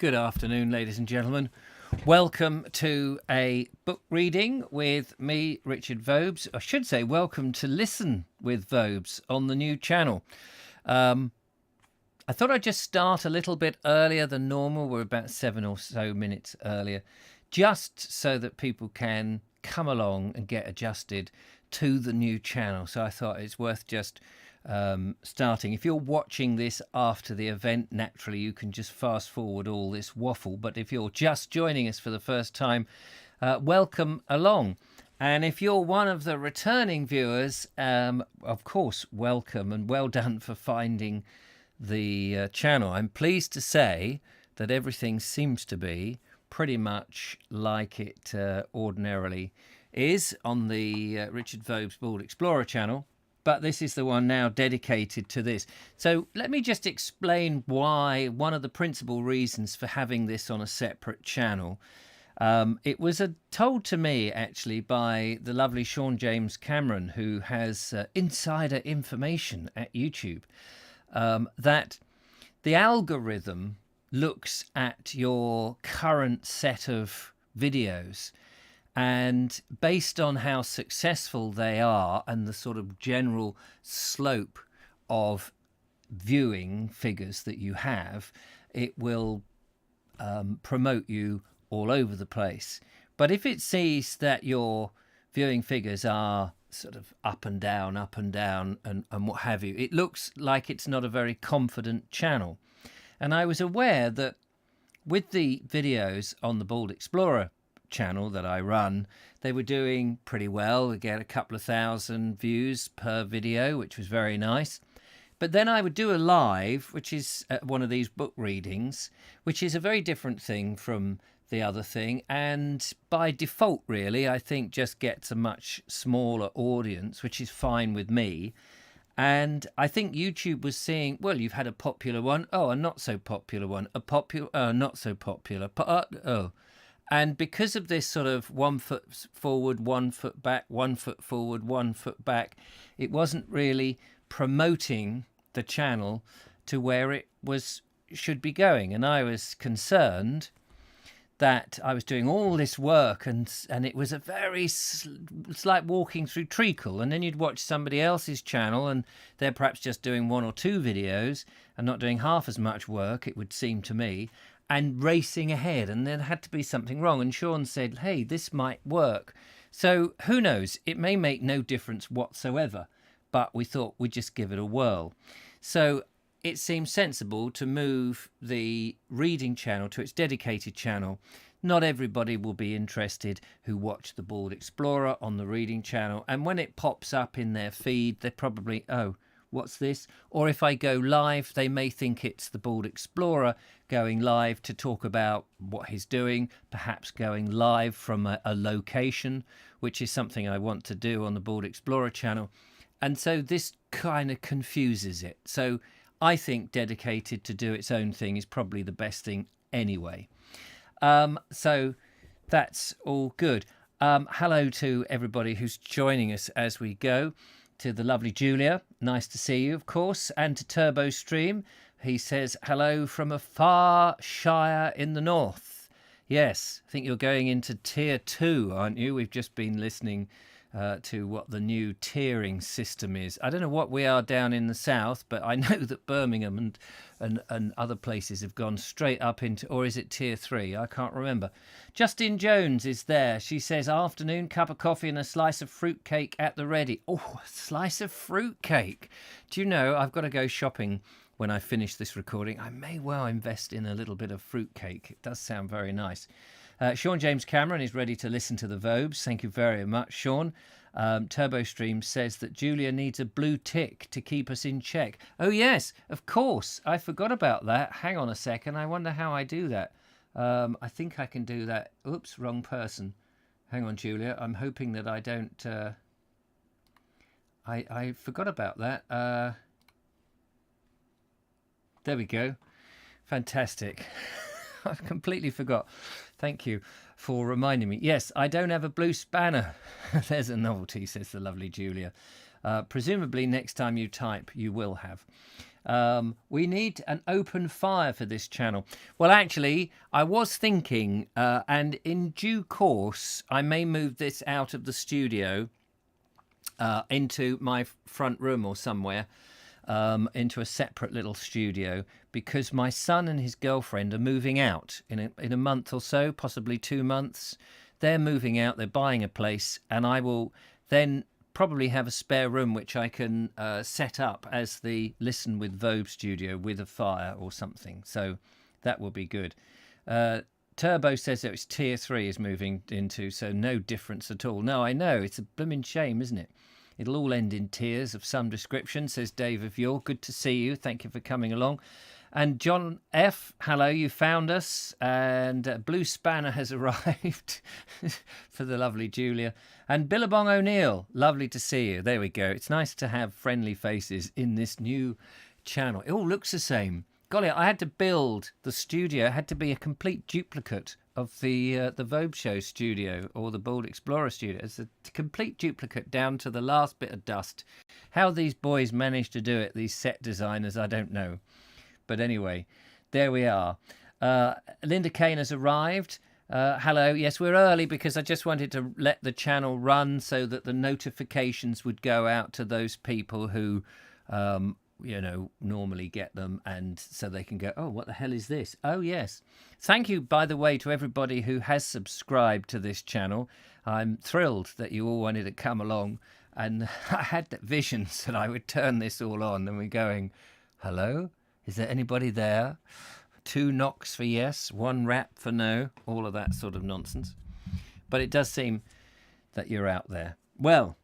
Good afternoon, ladies and gentlemen. Welcome to a book reading with me, Richard Vobes. I should say welcome to Listen with Vobes on the new channel. I thought I'd just start a little bit earlier than normal. We're about 7 or so minutes earlier, just so that people can come along and get adjusted to the new channel. So I thought it's worth just starting. If you're watching this after the event, naturally you can just fast forward all this waffle, but if you're just joining us for the first time, welcome along. And if you're one of the returning viewers, of course, welcome and well done for finding the channel. I'm pleased to say that everything seems to be pretty much like it ordinarily is on the Richard Vobes Bald Explorer channel. But this is the one now dedicated to this. So let me just explain why, one of the principal reasons for having this on a separate channel. It was told to me, actually, by the lovely Sean James Cameron, who has insider information at YouTube, that the algorithm looks at your current set of videos, and based on how successful they are and the sort of general slope of viewing figures that you have, it will promote you all over the place. But if it sees that your viewing figures are sort of up and down and what have you, it looks like it's not a very confident channel. And I was aware that with the videos on the Bald Explorer channel that I run, they were doing pretty well. We get a couple of thousand views per video, which was very nice. But then I would do a live, which is one of these book readings, which is a very different thing from the other thing, and by default really I think just gets a much smaller audience, which is fine with me. And I think YouTube was seeing, well, you've had a popular one, oh, a not so popular one, a popular, not so popular, oh. And because of this sort of 1 foot forward, 1 foot back, 1 foot forward, 1 foot back, it wasn't really promoting the channel to where it should be going. And I was concerned that I was doing all this work and it was it's like walking through treacle, and then you'd watch somebody else's channel and they're perhaps just doing 1 or 2 videos and not doing half as much work, it would seem to me, and racing ahead, and there had to be something wrong. And Sean said, hey, this might work. So who knows, it may make no difference whatsoever, but we thought we'd just give it a whirl. So it seems sensible to move the reading channel to its dedicated channel. Not everybody will be interested who watch the Bald Explorer on the reading channel, and when it pops up in their feed, they probably, oh, what's this? Or if I go live, they may think it's the Bald Explorer going live to talk about what he's doing, perhaps going live from a location, which is something I want to do on the Bald Explorer channel. And so this kind of confuses it. So I think dedicated to do its own thing is probably the best thing anyway. So that's all good. Hello to everybody who's joining us as we go. To the lovely Julia, nice to see you, of course, and to Turbo Stream, he says hello from a far shire in the north. Yes, I think you're going into tier 2, aren't you? We've just been listening to what the new tiering system is. I don't know what we are down in the south, but I know that Birmingham and other places have gone straight up into, or is it tier 3? I can't remember. Justin Jones is there. She says, afternoon, cup of coffee and a slice of fruitcake at the ready. Oh, a slice of fruitcake. Do you know, I've got to go shopping when I finish this recording. I may well invest in a little bit of fruitcake. It does sound very nice. Sean James Cameron is ready to listen to the Vobes. Thank you very much, Sean. TurboStream says that Julia needs a blue tick to keep us in check. Oh, yes, of course. I forgot about that. Hang on a second. I wonder how I do that. I think I can do that. Oops, wrong person. Hang on, Julia. I'm hoping that I don't... I forgot about that. There we go. Fantastic. I completely forgot. Thank you for reminding me. Yes, I don't have a blue spanner. There's a novelty, says the lovely Julia. Presumably next time you type, you will have. We need an open fire for this channel. Well, actually, I was thinking, and in due course, I may move this out of the studio into my front room or somewhere, into a separate little studio, because my son and his girlfriend are moving out in a month or so, possibly 2 months. They're moving out, they're buying a place, and I will then probably have a spare room which I can set up as the Listen with Vobe studio with a fire or something. So that will be good. Turbo says that it's tier 3 is moving into, so no difference at all. No, I know, it's a blooming shame, isn't it? It'll all end in tears of some description, says Dave of York. Good to see you. Thank you for coming along. And John F., hello, you found us. And Blue Spanner has arrived for the lovely Julia. And Billabong O'Neill, lovely to see you. There we go. It's nice to have friendly faces in this new channel. It all looks the same. Golly, I had to build the studio. It had to be a complete duplicate of the Vobe Show studio or the Bald Explorer studio. It's a complete duplicate down to the last bit of dust. How these boys managed to do it, these set designers, I don't know. But anyway, there we are. Linda Kane has arrived. Hello. Yes, we're early because I just wanted to let the channel run so that the notifications would go out to those people who, normally get them, and so they can go, oh, what the hell is this? Oh, yes. Thank you, by the way, to everybody who has subscribed to this channel. I'm thrilled that you all wanted to come along, and I had that vision that I would turn this all on and we're going, hello? Is there anybody there? 2 knocks for yes, 1 rap for no, all of that sort of nonsense. But it does seem that you're out there. Well,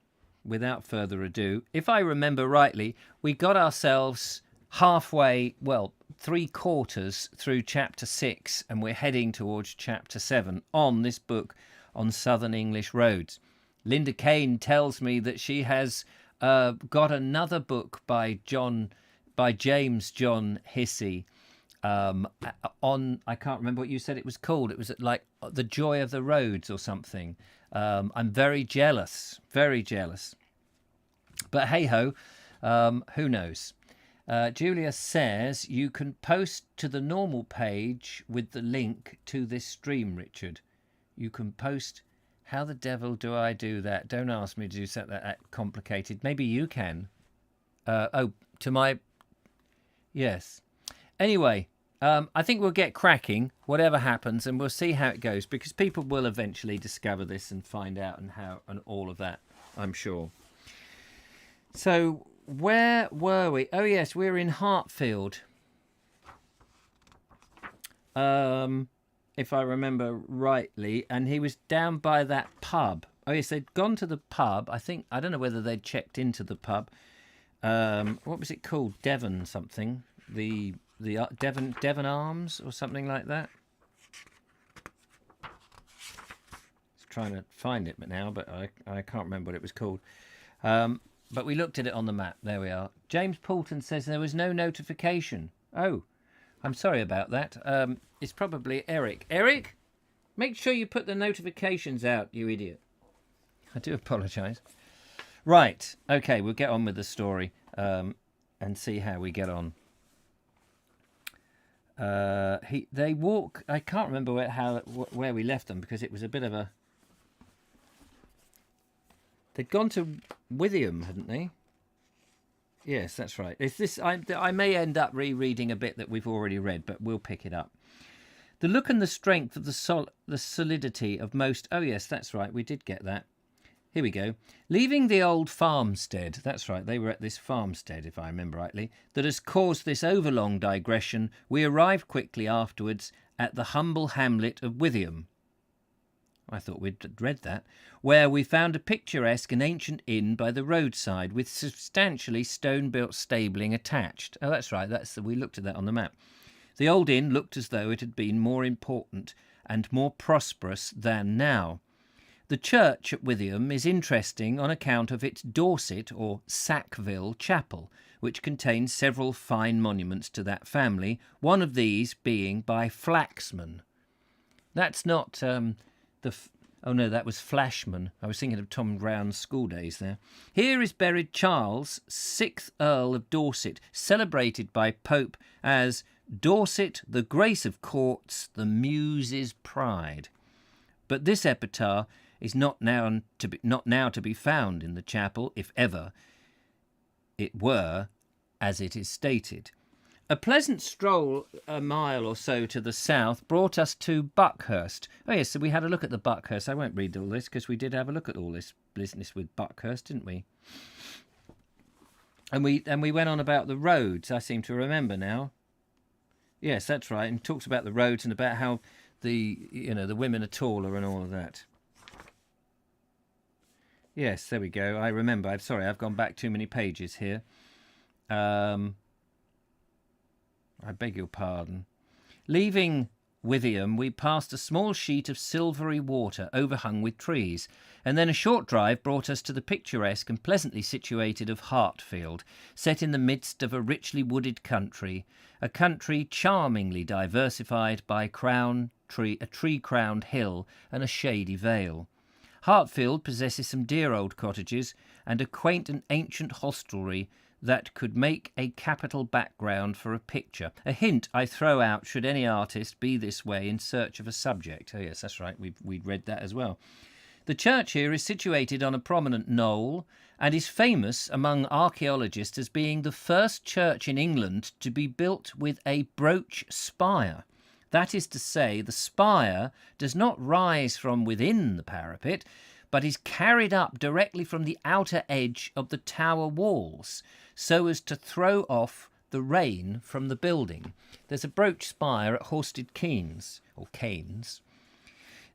without further ado, if I remember rightly, we got ourselves halfway, well, 3/4 through chapter 6, and we're heading towards chapter 7 on this book on Southern English roads. Linda Kane tells me that she has got another book by James John Hissey on, I can't remember what you said it was called. It was like The Joy of the Roads or something. I'm very jealous, very jealous. But hey-ho, who knows? Julia says you can post to the normal page with the link to this stream, Richard. You can post. How the devil do I do that? Don't ask me to do something that complicated. Maybe you can. To my... Yes. Anyway, I think we'll get cracking, whatever happens, and we'll see how it goes, because people will eventually discover this and find out and all of that, I'm sure. So, where were we? Oh, yes, we're in Hartfield. If I remember rightly, and he was down by that pub. Oh, yes, they'd gone to the pub. I don't know whether they'd checked into the pub. What was it called? Devon something. The Devon Arms or something like that. Just trying to find it now, but I can't remember what it was called. But we looked at it on the map. There we are. James Poulton says there was no notification. Oh, I'm sorry about that. It's probably Eric. Eric, make sure you put the notifications out, you idiot. I do apologise. Right. Okay, we'll get on with the story and see how we get on. They walk. I can't remember where we left them, because it was a bit of a. They'd gone to Withyham, hadn't they? Yes, that's right. It's this. I may end up rereading a bit that we've already read, but we'll pick it up. The look and the strength of the solidity of most. Oh yes, that's right. We did get that. Here we go. Leaving the old farmstead, that's right, they were at this farmstead, if I remember rightly, that has caused this overlong digression, we arrived quickly afterwards at the humble hamlet of Withyham. I thought we'd read that, where we found a picturesque and ancient inn by the roadside with substantially stone-built stabling attached. Oh, that's right, we looked at that on the map. The old inn looked as though it had been more important and more prosperous than now. The church at Withyham is interesting on account of its Dorset or Sackville Chapel, which contains several fine monuments to that family, one of these being by Flaxman. That's not Oh no, that was Flashman. I was thinking of Tom Brown's school days there. Here is buried Charles, 6th Earl of Dorset, celebrated by Pope as Dorset, the grace of courts, the muse's pride. But this epitaph is not now to be found in the chapel, if ever it were, as it is stated. A pleasant stroll a mile or so to the south brought us to Buckhurst. Oh yes, so we had a look at the Buckhurst. I won't read all this because we did have a look at all this business with Buckhurst, didn't we? And we went on about the roads, I seem to remember now. Yes, that's right, and talks about the roads and about how the women are taller and all of that. Yes, there we go. I remember. I'm sorry, I've gone back too many pages here. I beg your pardon. Leaving Withyham, we passed a small sheet of silvery water overhung with trees, and then a short drive brought us to the picturesque and pleasantly situated of Hartfield, set in the midst of a richly wooded country, a country charmingly diversified by a tree-crowned hill and a shady vale. Hartfield possesses some dear old cottages and a quaint and ancient hostelry that could make a capital background for a picture. A hint I throw out should any artist be this way in search of a subject. Oh yes, that's right, we'd read that as well. The church here is situated on a prominent knoll and is famous among archaeologists as being the first church in England to be built with a brooch spire. That is to say, the spire does not rise from within the parapet, but is carried up directly from the outer edge of the tower walls, so as to throw off the rain from the building. There's a brooch spire at Horsted Keynes, or Canes.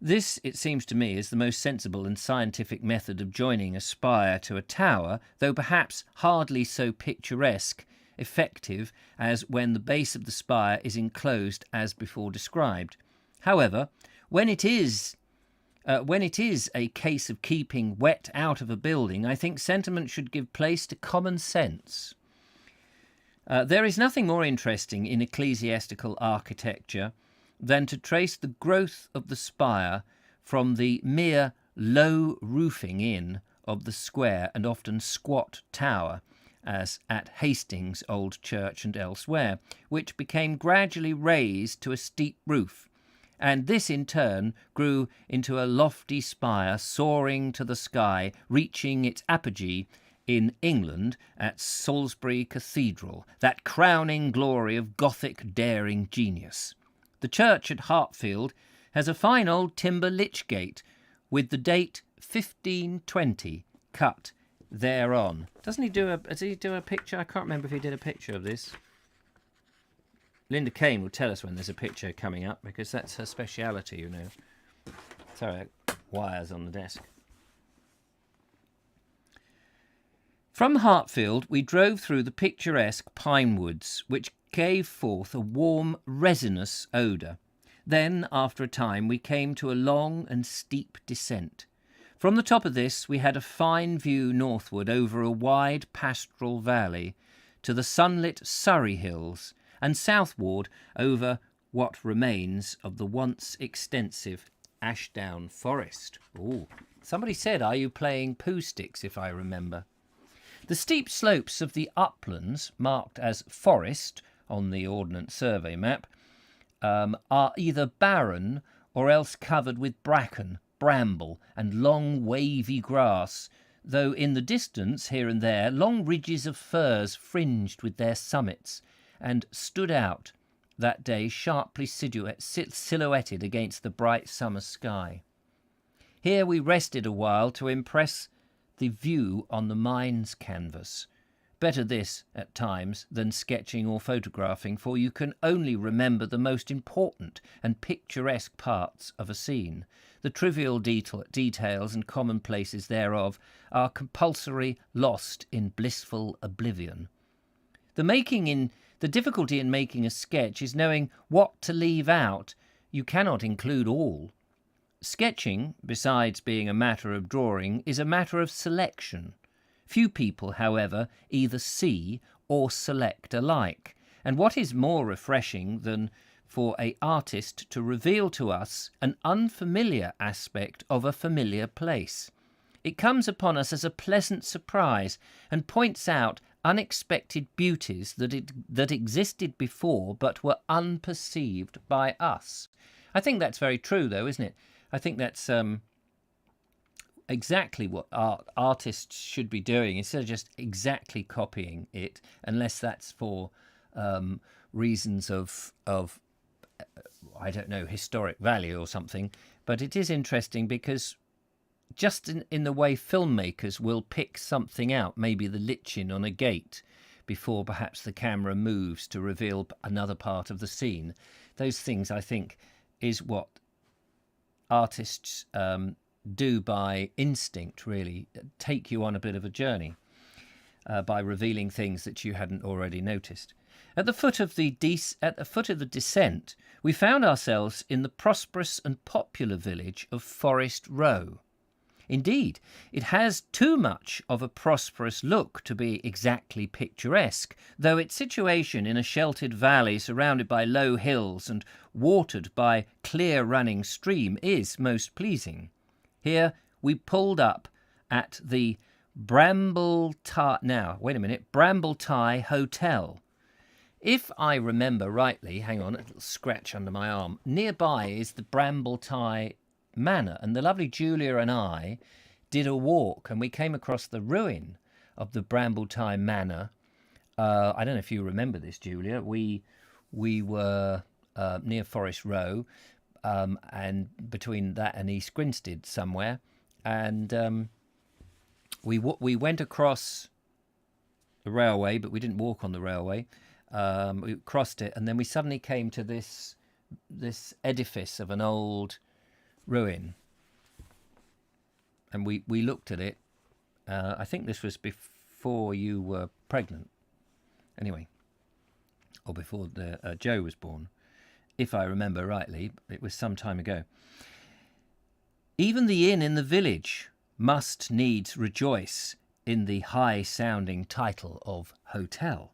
This, it seems to me, is the most sensible and scientific method of joining a spire to a tower, though perhaps hardly so picturesque, effective as when the base of the spire is enclosed as before described. However, when it is a case of keeping wet out of a building, I think sentiment should give place to common sense. There is nothing more interesting in ecclesiastical architecture than to trace the growth of the spire from the mere low roofing in of the square and often squat tower, as at Hastings Old Church and elsewhere, which became gradually raised to a steep roof, and this in turn grew into a lofty spire soaring to the sky, reaching its apogee in England at Salisbury Cathedral, that crowning glory of Gothic daring genius. The church at Hartfield has a fine old timber lich gate with the date 1520 cut thereon. Does he do a picture? I can't remember if he did a picture of this. Linda Kane will tell us when there's a picture coming up, because that's her speciality, you know. Sorry, wires on the desk. From Hartfield, we drove through the picturesque pine woods, which gave forth a warm, resinous odour. Then, after a time, we came to a long and steep descent. From the top of this, we had a fine view northward over a wide pastoral valley to the sunlit Surrey Hills, and southward over what remains of the once extensive Ashdown Forest. Ooh. Somebody said, "Are you playing poo sticks?" if I remember. The steep slopes of the uplands, marked as forest on the Ordnance Survey map, are either barren or else covered with bracken, bramble, and long wavy grass, though in the distance, here and there, long ridges of firs fringed with their summits, and stood out that day sharply silhouetted against the bright summer sky. Here we rested a while to impress the view on the mind's canvas. Better this, at times, than sketching or photographing, for you can only remember the most important and picturesque parts of a scene. The trivial details and commonplaces thereof are compulsory lost in blissful oblivion. The difficulty in making a sketch is knowing what to leave out. You cannot include all. Sketching, besides being a matter of drawing, is a matter of selection. Few people, however, either see or select alike, and what is more refreshing than for an artist to reveal to us an unfamiliar aspect of a familiar place. It comes upon us as a pleasant surprise and points out unexpected beauties that existed before but were unperceived by us. I think that's very true, though, isn't it? I think that's exactly what artists should be doing, instead of just exactly copying it, unless that's for reasons of I don't know, historic value or something. But it is interesting because just in the way filmmakers will pick something out, maybe the lichen on a gate, before perhaps the camera moves to reveal another part of the scene. Those things, I think, is what artists do by instinct, really, take you on a bit of a journey by revealing things that you hadn't already noticed. At the foot of the descent, we found ourselves in the prosperous and popular village of Forest Row. Indeed, it has too much of a prosperous look to be exactly picturesque, though its situation in a sheltered valley surrounded by low hills and watered by clear running stream is most pleasing. Here we pulled up at the Brambletai Hotel. If I remember rightly, hang on, a little scratch under my arm, nearby is the Brambletai Manor, and the lovely Julia and I did a walk, and we came across the ruin of the Brambletai Manor. I don't know if you remember this, Julia. We were near Forest Row, and between that and East Grinstead somewhere, and we went across the railway, but we didn't walk on the railway. We crossed it, and then we suddenly came to this edifice of an old ruin, and we looked at it. I think this was before you were pregnant, anyway, or before Joe was born, if I remember rightly. It was some time ago. Even the inn in the village must needs rejoice in the high-sounding title of hotel.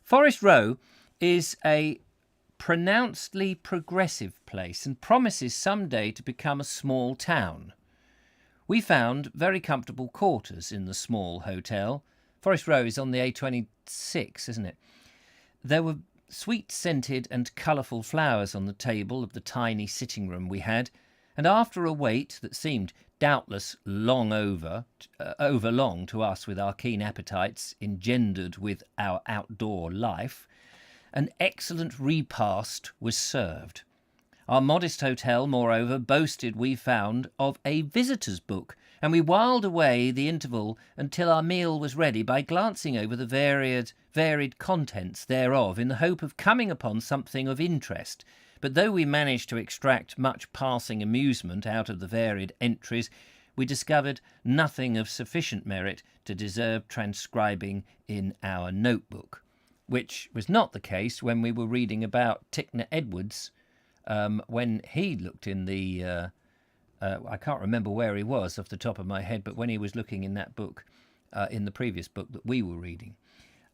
Forest Row is a pronouncedly progressive place and promises someday to become a small town. We found very comfortable quarters in the small hotel. Forest Row is on the A26, isn't it? There were sweet-scented and colourful flowers on the table of the tiny sitting room we had, and after a wait that seemed doubtless overlong to us with our keen appetites engendered with our outdoor life, an excellent repast was served. Our modest hotel, moreover, boasted, we found, of a visitor's book, and we whiled away the interval until our meal was ready by glancing over the varied contents thereof in the hope of coming upon something of interest. But though we managed to extract much passing amusement out of the varied entries, we discovered nothing of sufficient merit to deserve transcribing in our notebook, which was not the case when we were reading about Tickner Edwards, when he looked in the... I can't remember where he was off the top of my head, but when he was looking in that book, in the previous book that we were reading.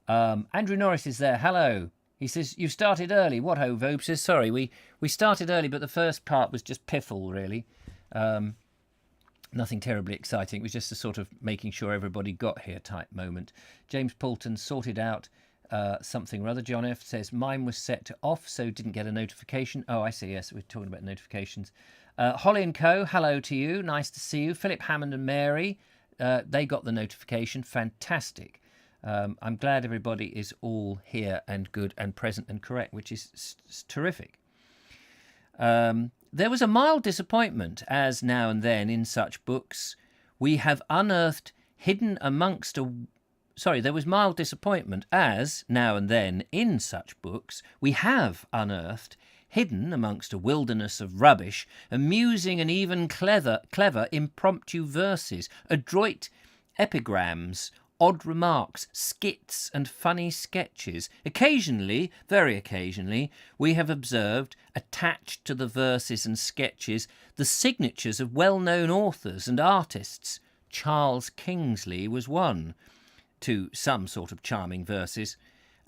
Andrew Norris is there. Hello. He says, you started early. What ho, Vobe says, sorry, we started early, but the first part was just piffle, really. Nothing terribly exciting. It was just a sort of making sure everybody got here type moment. James Poulton sorted out something or other. John F. says, mine was set to off, so didn't get a notification. Oh, I see, yes, we're talking about notifications. Holly and Co., hello to you. Nice to see you. Philip Hammond and Mary, they got the notification. Fantastic. I'm glad everybody is all here and good and present and correct, which is terrific. There was a mild disappointment, as now and then in such books we have unearthed hidden amongst a... Sorry, there was mild disappointment, as now and then in such books we have unearthed hidden amongst a wilderness of rubbish, amusing and even clever impromptu verses, adroit epigrams, odd remarks, skits and funny sketches. Occasionally, very occasionally, we have observed, attached to the verses and sketches, the signatures of well-known authors and artists. Charles Kingsley was one, to some sort of charming verses.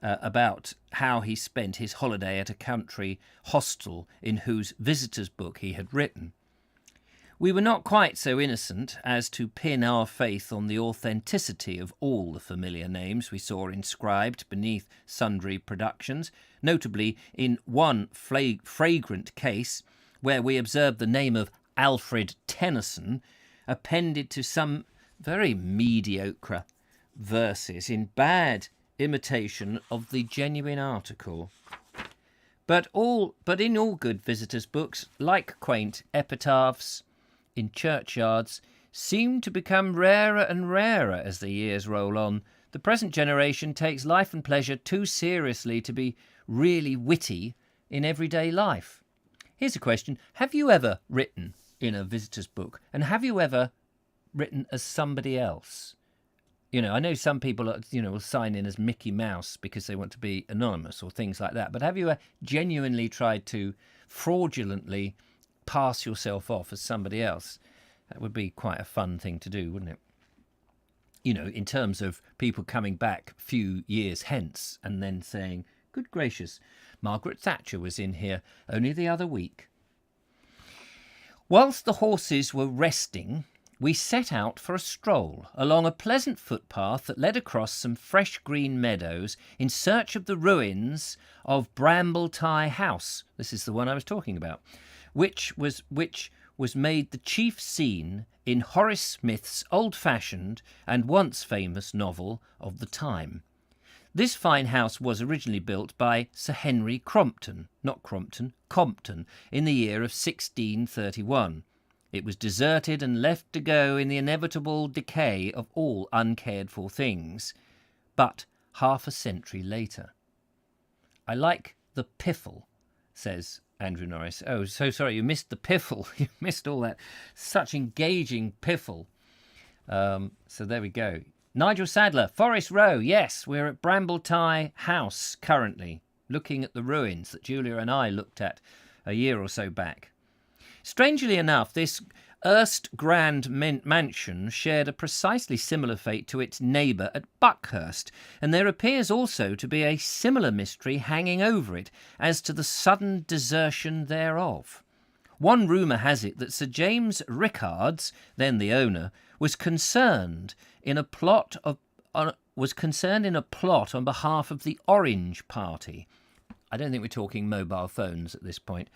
about how he spent his holiday at a country hostel in whose visitor's book he had written. We were not quite so innocent as to pin our faith on the authenticity of all the familiar names we saw inscribed beneath sundry productions, notably in one fragrant case where we observed the name of Alfred Tennyson appended to some very mediocre verses in bad imitation of the genuine article. But in all good visitors' books, like quaint epitaphs in churchyards, seem to become rarer and rarer as the years roll on. The present generation takes life and pleasure too seriously to be really witty in everyday life. Here's a question. Have you ever written in a visitor's book? And have you ever written as somebody else? I know some people, will sign in as Mickey Mouse because they want to be anonymous or things like that. But have you genuinely tried to fraudulently pass yourself off as somebody else? That would be quite a fun thing to do, wouldn't it? In terms of people coming back a few years hence and then saying, good gracious, Margaret Thatcher was in here only the other week. Whilst the horses were resting, we set out for a stroll along a pleasant footpath that led across some fresh green meadows in search of the ruins of Brambletai House. This is the one I was talking about, which was made the chief scene in Horace Smith's old-fashioned and once famous novel of the time. This fine house was originally built by Sir Henry Compton, in the year of 1631. It was deserted and left to go in the inevitable decay of all uncared-for things, but half a century later. I like the piffle, says Andrew Norris. Oh, so sorry, you missed the piffle. You missed all that. Such engaging piffle. So there we go. Nigel Sadler, Forest Row. Yes, we're at Brambletai House currently, looking at the ruins that Julia and I looked at a year or so back. Strangely enough, this erst grand mansion shared a precisely similar fate to its neighbour at Buckhurst, and there appears also to be a similar mystery hanging over it as to the sudden desertion thereof. One rumour has it that Sir James Rickards, then the owner, was concerned in a plot on behalf of the Orange Party. I don't think we're talking mobile phones at this point.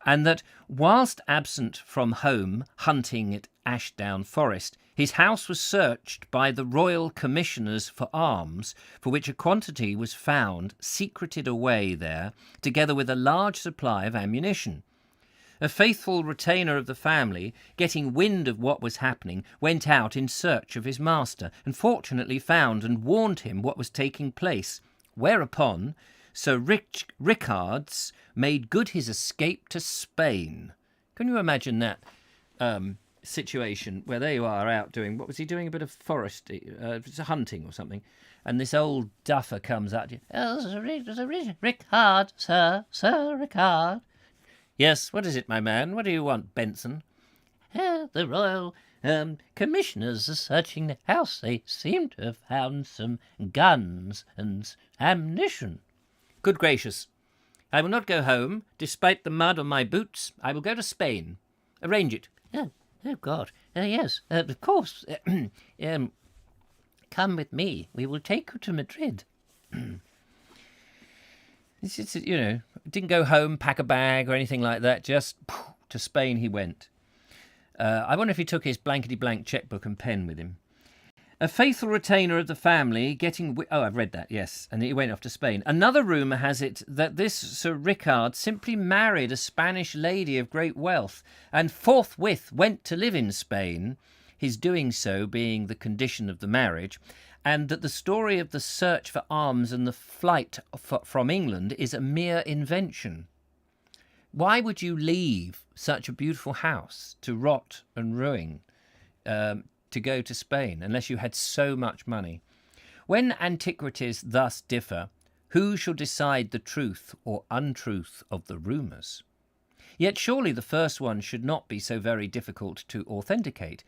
And that whilst absent from home hunting at Ashdown Forest, his house was searched by the Royal Commissioners for Arms, for which a quantity was found secreted away there, together with a large supply of ammunition. A faithful retainer of the family, getting wind of what was happening, went out in search of his master, and fortunately found and warned him what was taking place, whereupon Sir Rickards made good his escape to Spain. Can you imagine that situation where there you are out doing, what was he doing, a bit of forest, hunting or something, and this old duffer comes out to you, "Oh, Sir Rickard, Sir Rickard." "Yes, what is it, my man? What do you want, Benson?" "The Royal Commissioners are searching the house. They seem to have found some guns and ammunition." "Good gracious. I will not go home, despite the mud on my boots. I will go to Spain. Arrange it." "Oh God. Yes, of course. Come with me. We will take you to Madrid." Didn't go home, pack a bag or anything like that. Just to Spain he went. I wonder if he took his blankety-blank checkbook and pen with him. A faithful retainer of the family I've read that, yes, and he went off to Spain. Another rumour has it that this Sir Rickard simply married a Spanish lady of great wealth and forthwith went to live in Spain, his doing so being the condition of the marriage, and that the story of the search for arms and the flight from England is a mere invention. Why would you leave such a beautiful house to rot and ruin, to go to Spain, unless you had so much money? When antiquities thus differ, who shall decide the truth or untruth of the rumours? Yet surely the first one should not be so very difficult to authenticate.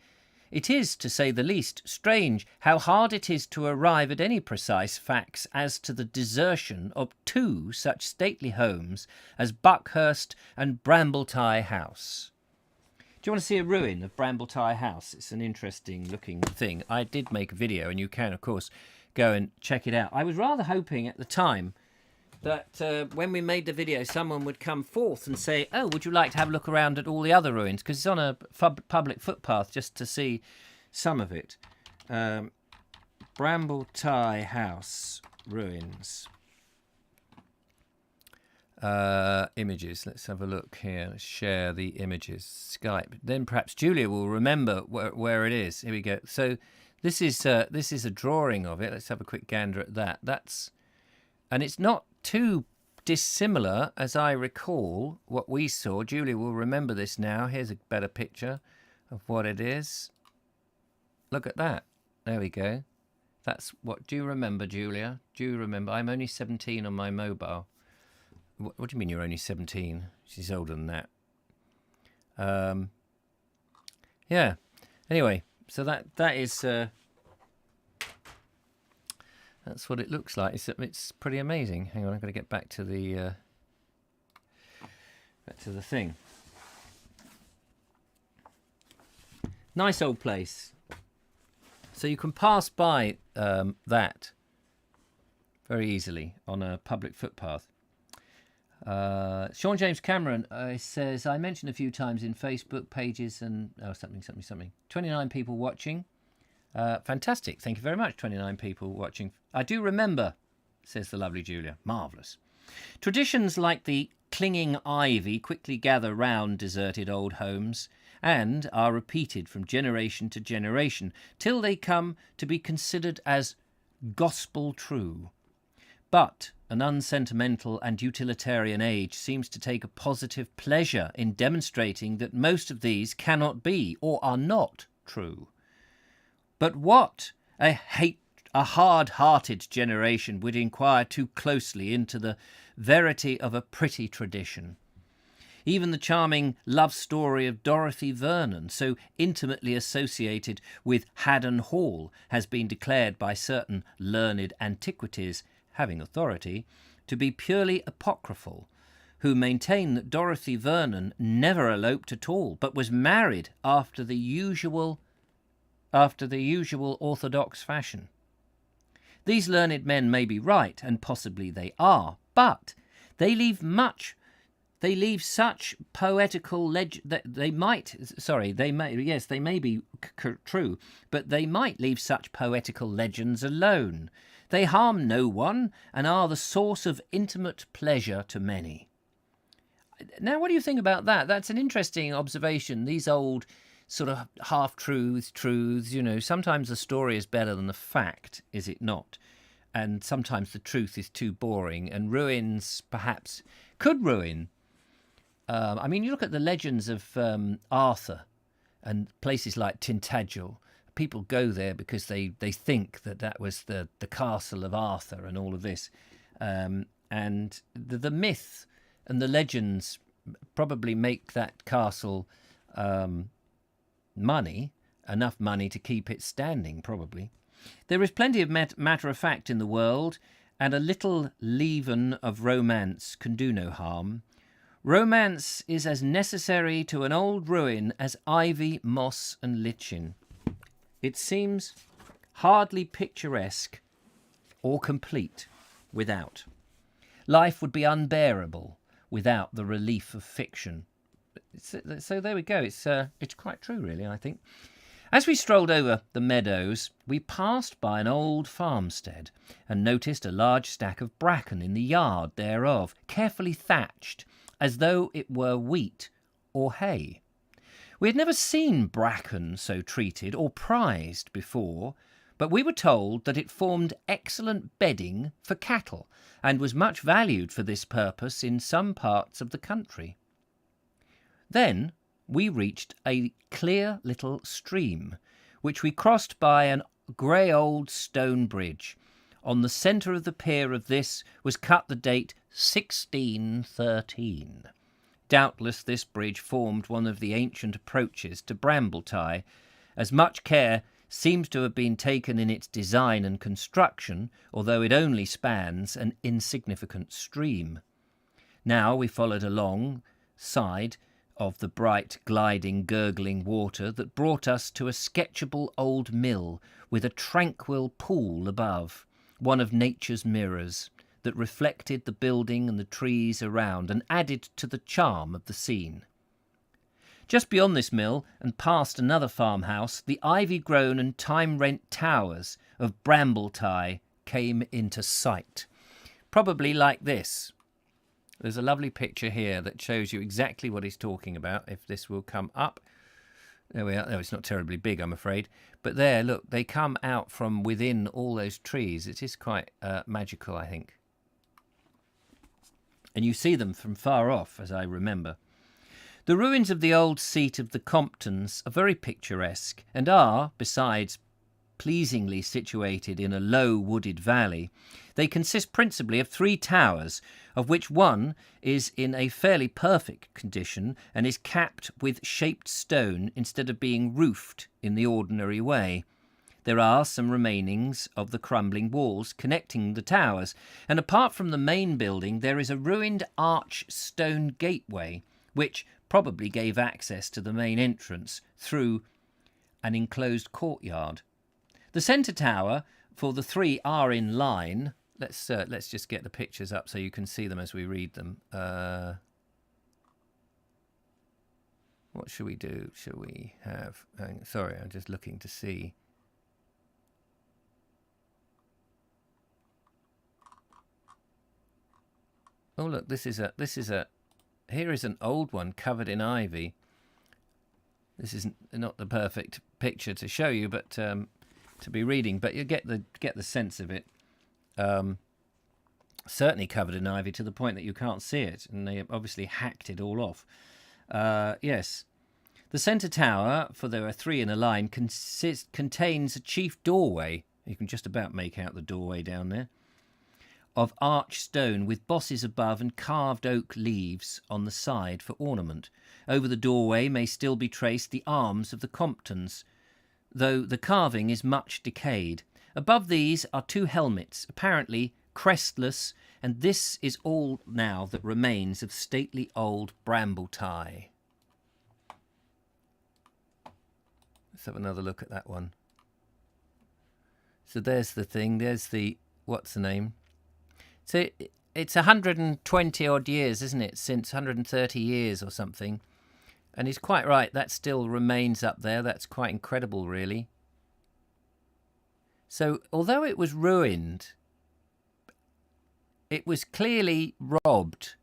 It is, to say the least, strange how hard it is to arrive at any precise facts as to the desertion of two such stately homes as Buckhurst and Brambletai House. Do you want to see a ruin of Brambletai House? It's an interesting looking thing. I did make a video, and you can, of course, go and check it out. I was rather hoping at the time that when we made the video, someone would come forth and say, oh, would you like to have a look around at all the other ruins? Because it's on a public footpath, just to see some of it. Brambletai House ruins. Images. Let's have a look here. Let's share the images. Skype. Then perhaps Julia will remember where it is. Here we go. So this is a drawing of it. Let's have a quick gander at that. And it's not too dissimilar, as I recall, what we saw. Julia will remember this now. Here's a better picture of what it is. Look at that. There we go. That's what... Do you remember, Julia? Do you remember? I'm only 17 on my mobile. What do you mean you're only 17? She's older than that. Yeah. Anyway, so that is... that's what it looks like. It's pretty amazing. Hang on, I've got to get back to the thing. Nice old place. So you can pass by that very easily on a public footpath. Sean James Cameron says, I mentioned a few times in Facebook pages and something. 29 people watching. Fantastic. Thank you very much. 29 people watching. I do remember, says the lovely Julia. Marvellous. Traditions like the clinging ivy quickly gather round deserted old homes and are repeated from generation to generation till they come to be considered as gospel true. But an unsentimental and utilitarian age seems to take a positive pleasure in demonstrating that most of these cannot be or are not true. But what a hard-hearted generation would inquire too closely into the verity of a pretty tradition. Even the charming love story of Dorothy Vernon, so intimately associated with Haddon Hall, has been declared by certain learned antiquities, having authority, to be purely apocryphal, who maintain that Dorothy Vernon never eloped at all, but was married after the usual orthodox fashion. These learned men may be right, and possibly they are, but they leave such poetical they may be true, but they might leave such poetical legends alone. They harm no one and are the source of intimate pleasure to many. Now, what do you think about that? That's an interesting observation. These old sort of half-truths, sometimes the story is better than the fact, is it not? And sometimes the truth is too boring, and ruins perhaps could ruin. I mean, you look at the legends of Arthur and places like Tintagel. People go there because they think that was the castle of Arthur and all of this. And the myth and the legends probably make that castle enough money to keep it standing, probably. There is plenty of matter of fact in the world, and a little leaven of romance can do no harm. Romance is as necessary to an old ruin as ivy, moss, and lichen. It seems hardly picturesque or complete without. Life would be unbearable without the relief of fiction. So there we go. It's quite true, really, I think. As we strolled over the meadows, we passed by an old farmstead and noticed a large stack of bracken in the yard thereof, carefully thatched, as though it were wheat or hay. We had never seen bracken so treated or prized before, but we were told that it formed excellent bedding for cattle and was much valued for this purpose in some parts of the country. Then we reached a clear little stream, which we crossed by an grey old stone bridge. On the centre of the pier of this was cut the date 1613. Doubtless this bridge formed one of the ancient approaches to Brambletai, as much care seems to have been taken in its design and construction, although it only spans an insignificant stream. Now we followed alongside of the bright, gliding, gurgling water that brought us to a sketchable old mill with a tranquil pool above, one of nature's mirrors, that reflected the building and the trees around and added to the charm of the scene. Just beyond this mill and past another farmhouse, the ivy-grown and time-rent towers of Brambletai came into sight. Probably like this. There's a lovely picture here that shows you exactly what he's talking about, if this will come up. There we are. No, it's not terribly big, I'm afraid. But there, look, they come out from within all those trees. It is quite magical, I think. And you see them from far off, as I remember. The ruins of the old seat of the Comptons are very picturesque and are, besides pleasingly situated in a low wooded valley, they consist principally of 3 towers, of which one is in a fairly perfect condition and is capped with shaped stone instead of being roofed in the ordinary way. There are some remainings of the crumbling walls connecting the towers, and apart from the main building there is a ruined arch stone gateway, which probably gave access to the main entrance through an enclosed courtyard. The centre tower, for the 3 are in line. Let's just get the pictures up so you can see them as we read them. What should we do? Shall we have... sorry, I'm just looking to see. Oh look, here is an old one covered in ivy. This is not the perfect picture to show you, but to be reading, but you get the sense of it. Certainly covered in ivy to the point that you can't see it, and they obviously hacked it all off. Yes. The centre tower, for there are 3 in a line, contains a chief doorway. You can just about make out the doorway down there, of arched stone with bosses above and carved oak leaves on the side for ornament. Over the doorway may still be traced the arms of the Comptons, though the carving is much decayed. Above these are 2 helmets, apparently crestless, and this is all now that remains of stately old Brambletai. Let's have another look at that one. So there's the thing, there's the, what's the name? So it's 120 odd years, isn't it, since 130 years or something. And he's quite right, that still remains up there. That's quite incredible, really. So although it was ruined, it was clearly robbed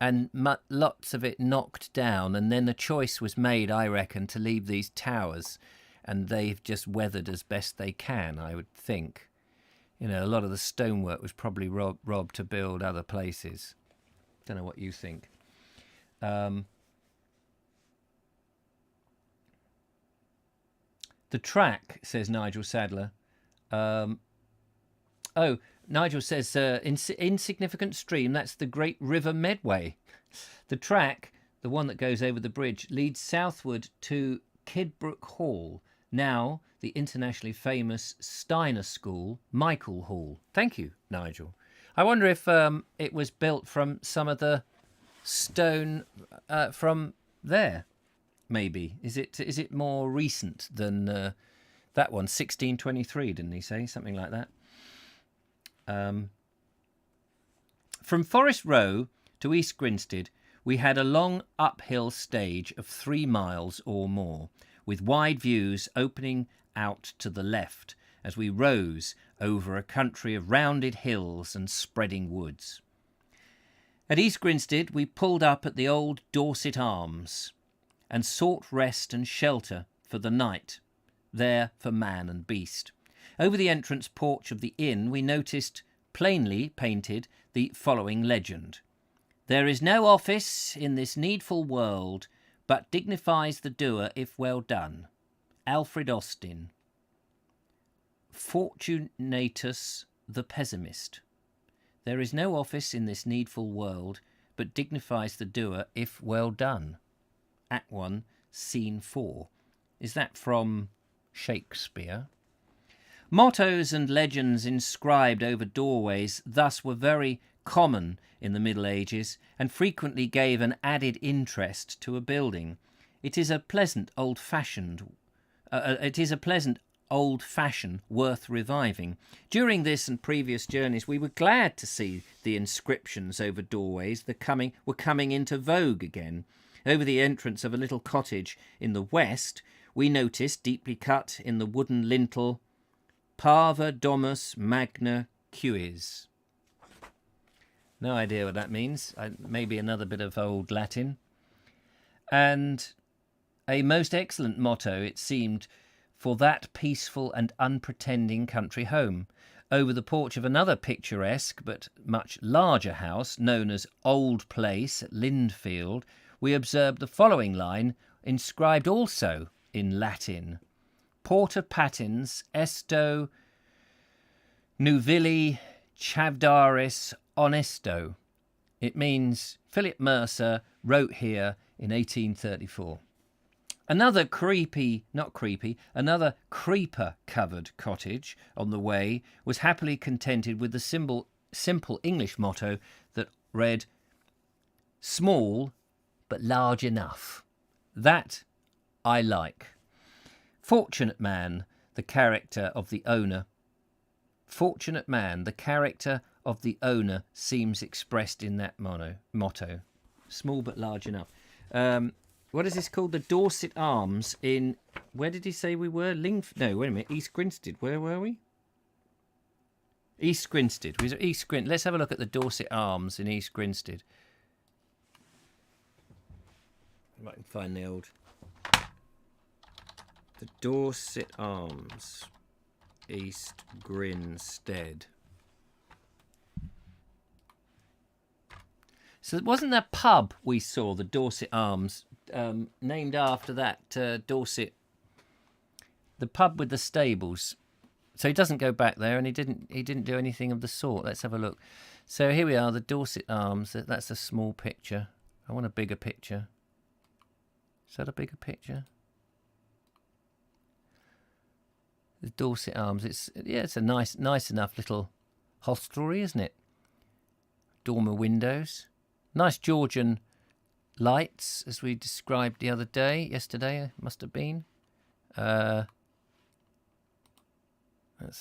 and lots of it knocked down. And then a choice was made, I reckon, to leave these towers. And they've just weathered as best they can, I would think. You know, a lot of the stonework was probably robbed to build other places. Don't know what you think. The track, says Nigel Sadler. Nigel says, insignificant stream, that's the Great River Medway. The track, the one that goes over the bridge, leads southward to Kidbrooke Hall, now the internationally famous Steiner School, Michael Hall. Thank you, Nigel. I wonder if it was built from some of the stone from there, maybe. Is it more recent than that one, 1623, didn't he say? Something like that. From Forest Row to East Grinstead, we had a long uphill stage of 3 miles or more, with wide views opening out to the left as we rose over a country of rounded hills and spreading woods. At East Grinstead we pulled up at the old Dorset Arms and sought rest and shelter for the night, there for man and beast. Over the entrance porch of the inn we noticed, plainly painted, the following legend. There is no office in this needful world but dignifies the doer if well done. Alfred Austin. Fortunatus the pessimist. There is no office in this needful world but dignifies the doer if well done. Act 1, Scene 4. Is that from Shakespeare. Mottos and legends inscribed over doorways thus were very common in the Middle Ages and frequently gave an added interest to a building. It is a pleasant old-fashioned worth reviving. During this and previous journeys, we were glad to see the inscriptions over doorways were coming into vogue again. Over the entrance of a little cottage in the west, we noticed, deeply cut in the wooden lintel, Parva Domus Magna Cuis. No idea what that means. Maybe another bit of old Latin. And a most excellent motto, it seemed, for that peaceful and unpretending country home. Over the porch of another picturesque but much larger house, known as Old Place at Lindfield, we observed the following line, inscribed also in Latin: Porta patens esto nuvili chavdaris honesto. It means Philip Mercer wrote here in 1834. Another creeper-covered cottage on the way was happily contented with the simple English motto that read, small but large enough. That I like. Fortunate man, the character of the owner. Fortunate man, the character of the owner seems expressed in that motto. Small but large enough. What is this called? The Dorset Arms in... Where did he say we were? No, wait a minute. East Grinstead. Where were we? East Grinstead. Let's have a look at the Dorset Arms in East Grinstead. I can find the old... The Dorset Arms, East Grinstead. So wasn't that pub we saw, the Dorset Arms, named after that Dorset, the pub with the stables? So he doesn't go back there, and he didn't do anything of the sort. Let's have a look. So here we are, the Dorset Arms. That's a small picture. I want a bigger picture. Is that a bigger picture? The Dorset Arms. It's a nice enough little hostelry, isn't it? Dormer windows. Nice Georgian lights, as we described yesterday, it must have been. That's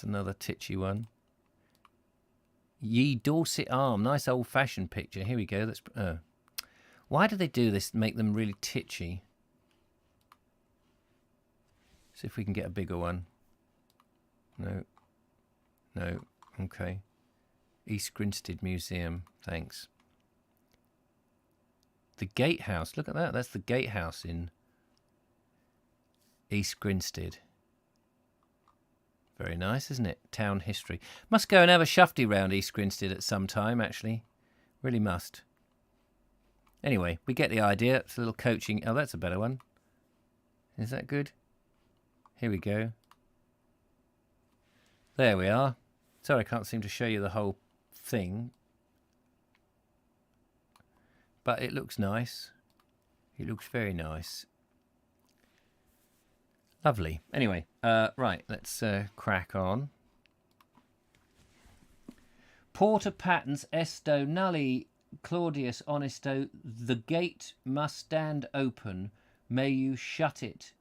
another titchy one. Ye Dorset Arm, nice old-fashioned picture. Here we go. Why do they do this? Make them really titchy. See if we can get a bigger one. No. Okay. East Grinstead Museum. Thanks. The Gatehouse. Look at that. That's the Gatehouse in East Grinstead. Very nice, isn't it? Town history. Must go and have a shufty round East Grinstead at some time, actually. Really must. Anyway, we get the idea. It's a little coaching. Oh, that's a better one. Is that good? Here we go. There we are. Sorry, I can't seem to show you the whole thing. But it looks nice. It looks very nice. Lovely. Anyway, right, let's crack on. Porta patens esto nulli Claudius honesto. The gate must stand open. May you shut it.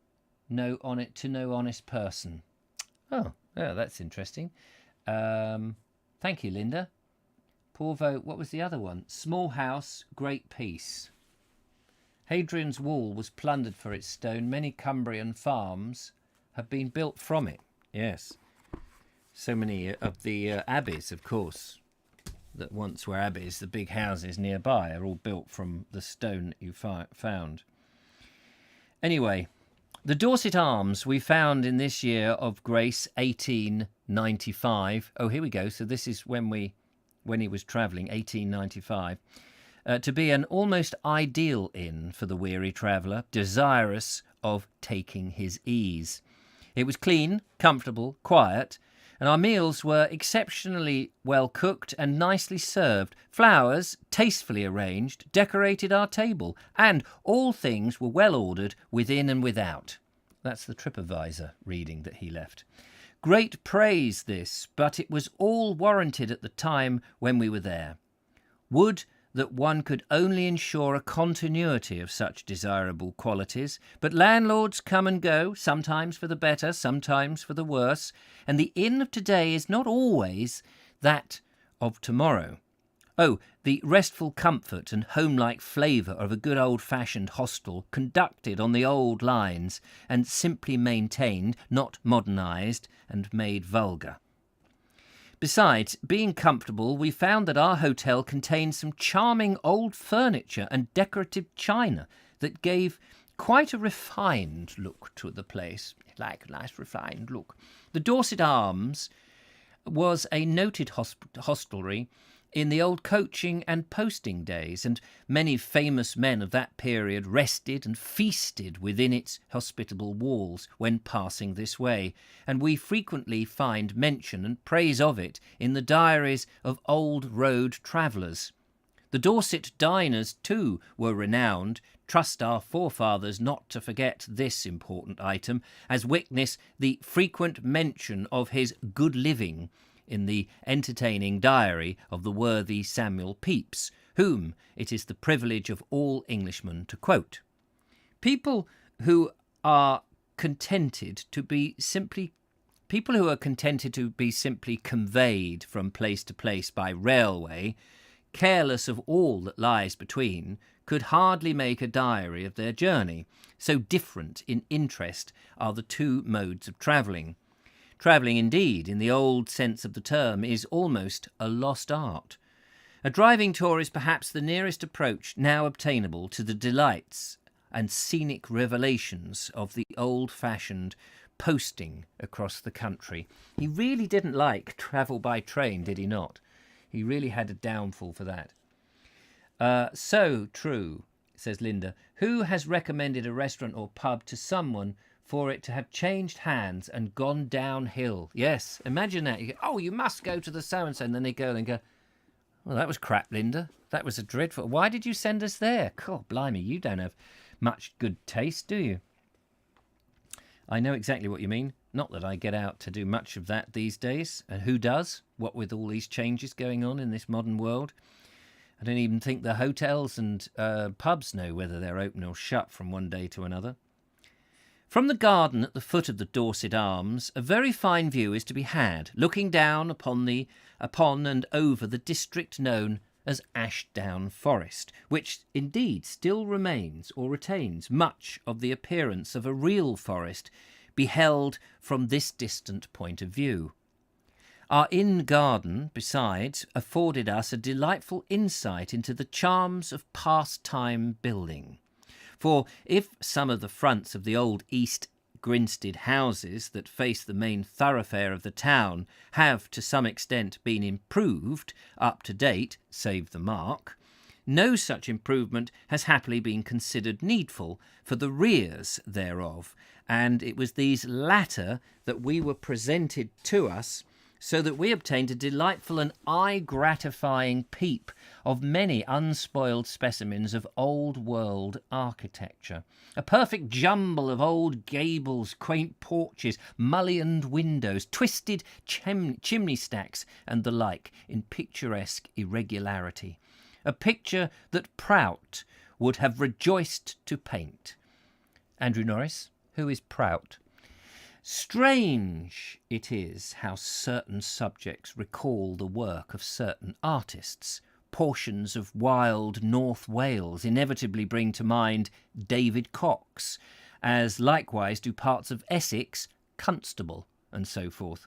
No honest person. Oh, yeah, that's interesting. Thank you, Linda. Porvo, what was the other one? Small house, great peace. Hadrian's wall was plundered for its stone. Many Cumbrian farms have been built from it. Yes. So many of the abbeys, of course, that once were abbeys, the big houses nearby, are all built from the stone that you found. Anyway, the Dorset Arms we found in this year of grace 1895. Oh, here we go. So this is when he was travelling, 1895. To be an almost ideal inn for the weary traveller, desirous of taking his ease. It was clean, comfortable, quiet, and our meals were exceptionally well cooked and nicely served. Flowers, tastefully arranged, decorated our table, and all things were well ordered within and without. That's the TripAdvisor reading that he left. Great praise this, but it was all warranted at the time when we were there. Would that one could only ensure a continuity of such desirable qualities, but landlords come and go, sometimes for the better, sometimes for the worse, and the inn of today is not always that of tomorrow. Oh, the restful comfort and home-like flavour of a good old-fashioned hostel, conducted on the old lines and simply maintained, not modernised and made vulgar. Besides, being comfortable, we found that our hotel contained some charming old furniture and decorative china that gave quite a refined look to the place, like a nice refined look. The Dorset Arms was a noted hostelry in the old coaching and posting days, and many famous men of that period rested and feasted within its hospitable walls when passing this way, and we frequently find mention and praise of it in the diaries of old road travellers. The Dorset diners, too, were renowned. Trust our forefathers not to forget this important item, as witness the frequent mention of his good living in the entertaining diary of the worthy Samuel Pepys, whom it is the privilege of all Englishmen to quote. People who are contented to be simply conveyed from place to place by railway, careless of all that lies between, could hardly make a diary of their journey. So different in interest are the two modes of travelling. Travelling, indeed, in the old sense of the term, is almost a lost art. A driving tour is perhaps the nearest approach now obtainable to the delights and scenic revelations of the old-fashioned posting across the country. He really didn't like travel by train, did he not? He really had a downfall for that. So true, says Linda. Who has recommended a restaurant or pub to someone for it to have changed hands and gone downhill? Yes, imagine that. You go, oh, you must go to the so-and-so, and then they go and go, well, that was crap, Linda. That was a dreadful... Why did you send us there? God, blimey, you don't have much good taste, do you? I know exactly what you mean. Not that I get out to do much of that these days. And who does? What with all these changes going on in this modern world? I don't even think the hotels and pubs know whether they're open or shut from one day to another. From the garden at the foot of the Dorset Arms, a very fine view is to be had, looking down upon and over the district known as Ashdown Forest, which indeed still remains or retains much of the appearance of a real forest beheld from this distant point of view. Our inn garden, besides, afforded us a delightful insight into the charms of past-time building. For if some of the fronts of the old East Grinstead houses that face the main thoroughfare of the town have to some extent been improved, up to date, save the mark, no such improvement has happily been considered needful for the rears thereof, and it was these latter that we were presented to us, so that we obtained a delightful and eye-gratifying peep of many unspoiled specimens of old-world architecture. A perfect jumble of old gables, quaint porches, mullioned windows, twisted chimney stacks, and the like, in picturesque irregularity. A picture that Prout would have rejoiced to paint. Andrew Norris, who is Prout? Strange it is how certain subjects recall the work of certain artists. Portions of wild North Wales inevitably bring to mind David Cox, as likewise do parts of Essex, Constable, and so forth.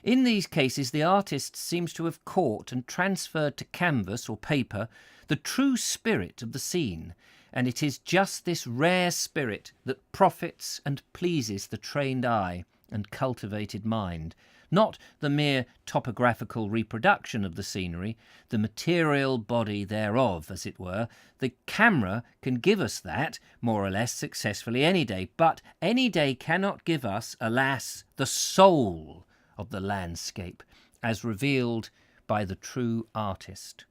In these cases the artist seems to have caught and transferred to canvas or paper the true spirit of the scene, and it is just this rare spirit that profits and pleases the trained eye and cultivated mind, not the mere topographical reproduction of the scenery, the material body thereof, as it were. The camera can give us that, more or less successfully any day, but any day cannot give us, alas, the soul of the landscape, as revealed by the true artist.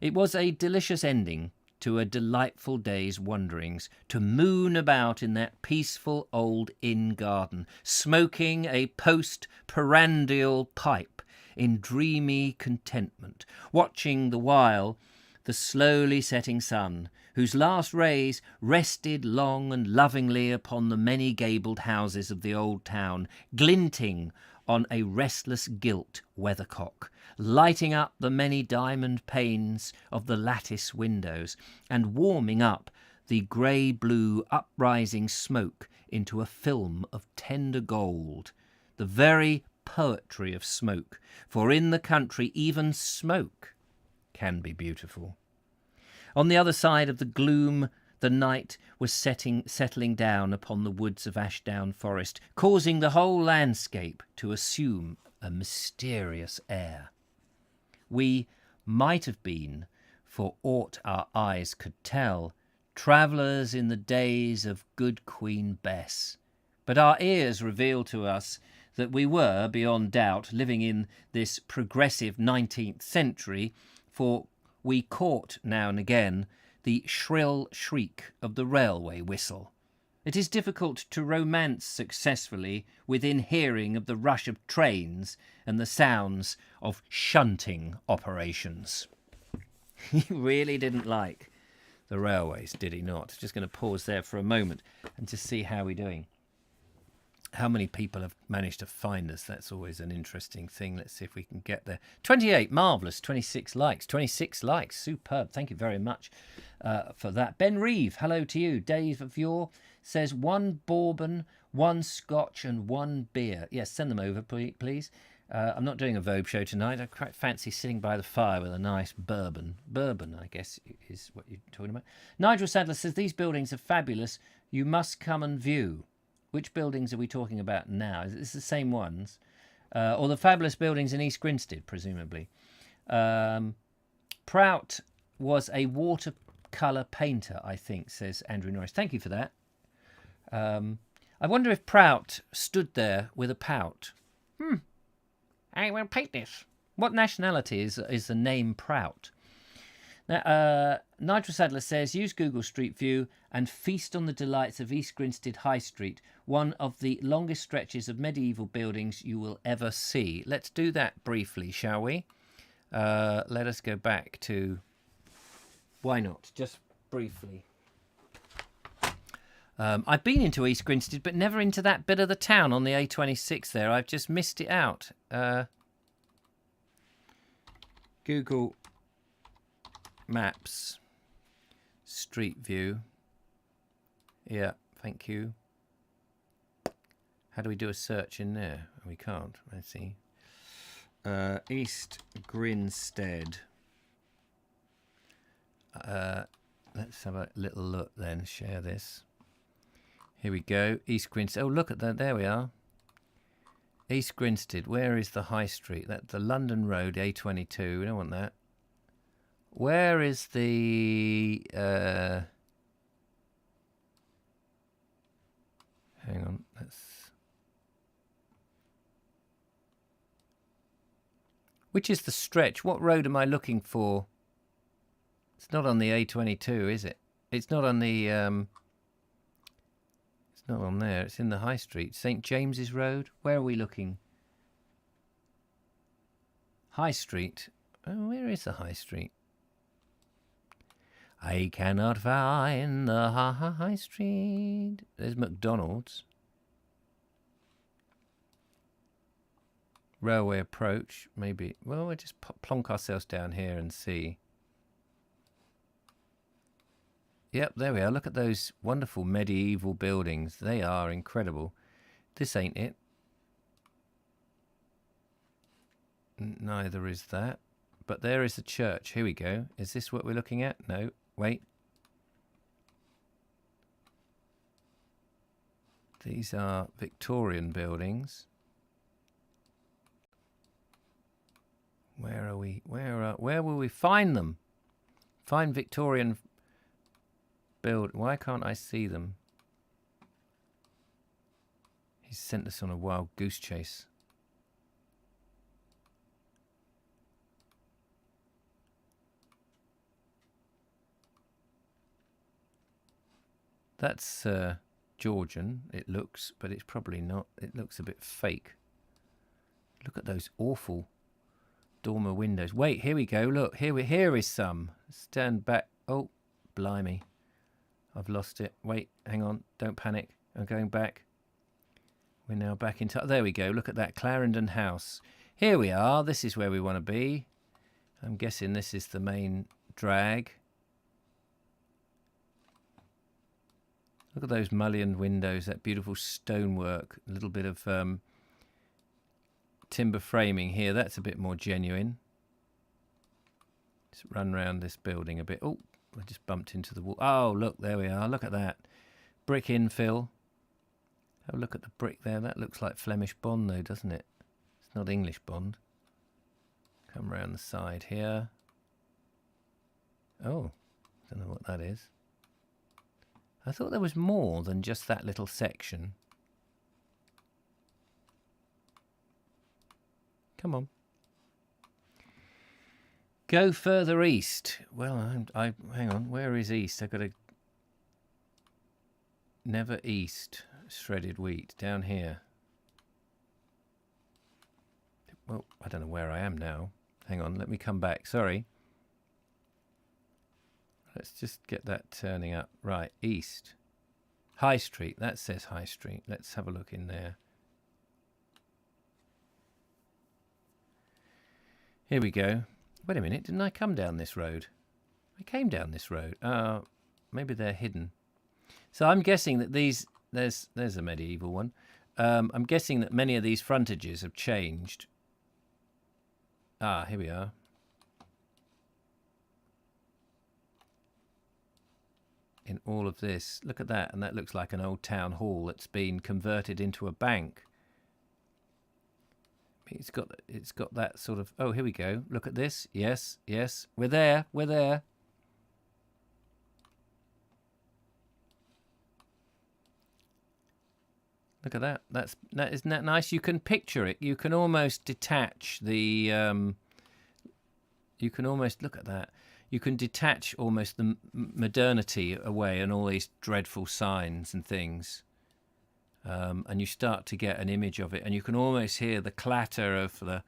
It was a delicious ending to a delightful day's wanderings, to moon about in that peaceful old inn garden, smoking a post-prandial pipe in dreamy contentment, watching the while the slowly setting sun, whose last rays rested long and lovingly upon the many-gabled houses of the old town, glinting on a restless gilt weathercock, lighting up the many diamond panes of the lattice windows, and warming up the grey-blue uprising smoke into a film of tender gold, the very poetry of smoke, for in the country even smoke can be beautiful. On the other side of the gloom, the night was settling down upon the woods of Ashdown Forest, causing the whole landscape to assume a mysterious air. We might have been, for aught our eyes could tell, travellers in the days of good Queen Bess, but our ears revealed to us that we were, beyond doubt, living in this progressive 19th century, for we caught now and again the shrill shriek of the railway whistle. It is difficult to romance successfully within hearing of the rush of trains and the sounds of shunting operations. He really didn't like the railways, did he not? Just going to pause there for a moment and just see how we're doing. How many people have managed to find us? That's always an interesting thing. Let's see if we can get there. 28, marvellous. 26 likes. 26 likes. Superb. Thank you very much for that. Ben Reeve, hello to you. Dave of Yore says 1 bourbon, 1 scotch and 1 beer. Yes, send them over, please. I'm not doing a Vogue show tonight. I quite fancy sitting by the fire with a nice bourbon. Bourbon, I guess, is what you're talking about. Nigel Sadler says, these buildings are fabulous. You must come and view. Which buildings are we talking about now? Is this the same ones? Or the fabulous buildings in East Grinstead, presumably. Prout was a watercolour painter, I think, says Andrew Norris. Thank you for that. I wonder if Prout stood there with a pout. I will paint this. What nationality is the name Prout? Now, Nigel Sadler says, use Google Street View and feast on the delights of East Grinstead High Street, one of the longest stretches of medieval buildings you will ever see. Let's do that briefly, shall we? Let us go back to... Why not? Just briefly. I've been into East Grinstead, but never into that bit of the town on the A26 there. I've just missed it out. Google Maps, Street View. Yeah, thank you. How do we do a search in there? We can't. Let's see. East Grinstead. Let's have a little look then. Share this. Here we go. East Grinstead. Oh, look at that. There we are. East Grinstead. Where is the high street? That's the London Road, A22. We don't want that. Where is the... hang on. Which is the stretch? What road am I looking for? It's not on the A22, is it? It's not on the... It's not on there. It's in the High Street. St. James's Road. Where are we looking? High Street. Oh, where is the High Street? I cannot find the High Street. There's McDonald's. Railway approach. Maybe. Well, we'll just plonk ourselves down here and see. Yep, there we are. Look at those wonderful medieval buildings. They are incredible. This ain't it. Neither is that. But there is the church. Here we go. Is this what we're looking at? No. Wait. These are Victorian buildings. Where are we? Where will we find them? Find Victorian build. Why can't I see them? He's sent us on a wild goose chase. That's Georgian, it looks, but it's probably not. It looks a bit fake. Look at those awful dormer windows. Wait, here we go. Look, here is some. Stand back. Oh, blimey. I've lost it. Wait, hang on. Don't panic. I'm going back. We're now back into... There we go. Look at that Clarendon House. Here we are. This is where we want to be. I'm guessing this is the main drag. Look at those mullioned windows, that beautiful stonework, a little bit of timber framing here. That's a bit more genuine. Just run around this building a bit. Oh, I just bumped into the wall. Oh, look, there we are. Look at that. Brick infill. Have a look at the brick there. That looks like Flemish bond, though, doesn't it? It's not English bond. Come round the side here. Oh, don't know what that is. I thought there was more than just that little section. Come on. Go further east. Well, hang on. Where is east? I've got to... Never east. Shredded wheat. Down here. Well, I don't know where I am now. Hang on. Let me come back. Sorry. Let's just get that turning up. Right, east. High Street. That says High Street. Let's have a look in there. Here we go. Wait a minute. Didn't I come down this road? I came down this road. Maybe they're hidden. So I'm guessing that these... There's a medieval one. I'm guessing that many of these frontages have changed. Ah, here we are. In all of this, look at that, and that looks like an old town hall that's been converted into a bank. It's got that sort of... Oh, here we go. Look at this. Yes, yes, we're there. We're there. Look at that. Isn't that nice? You can picture it. You can almost detach the... you can almost... Look at that. You can detach almost the modernity away and all these dreadful signs and things. And you start to get an image of it. And you can almost hear the clatter of the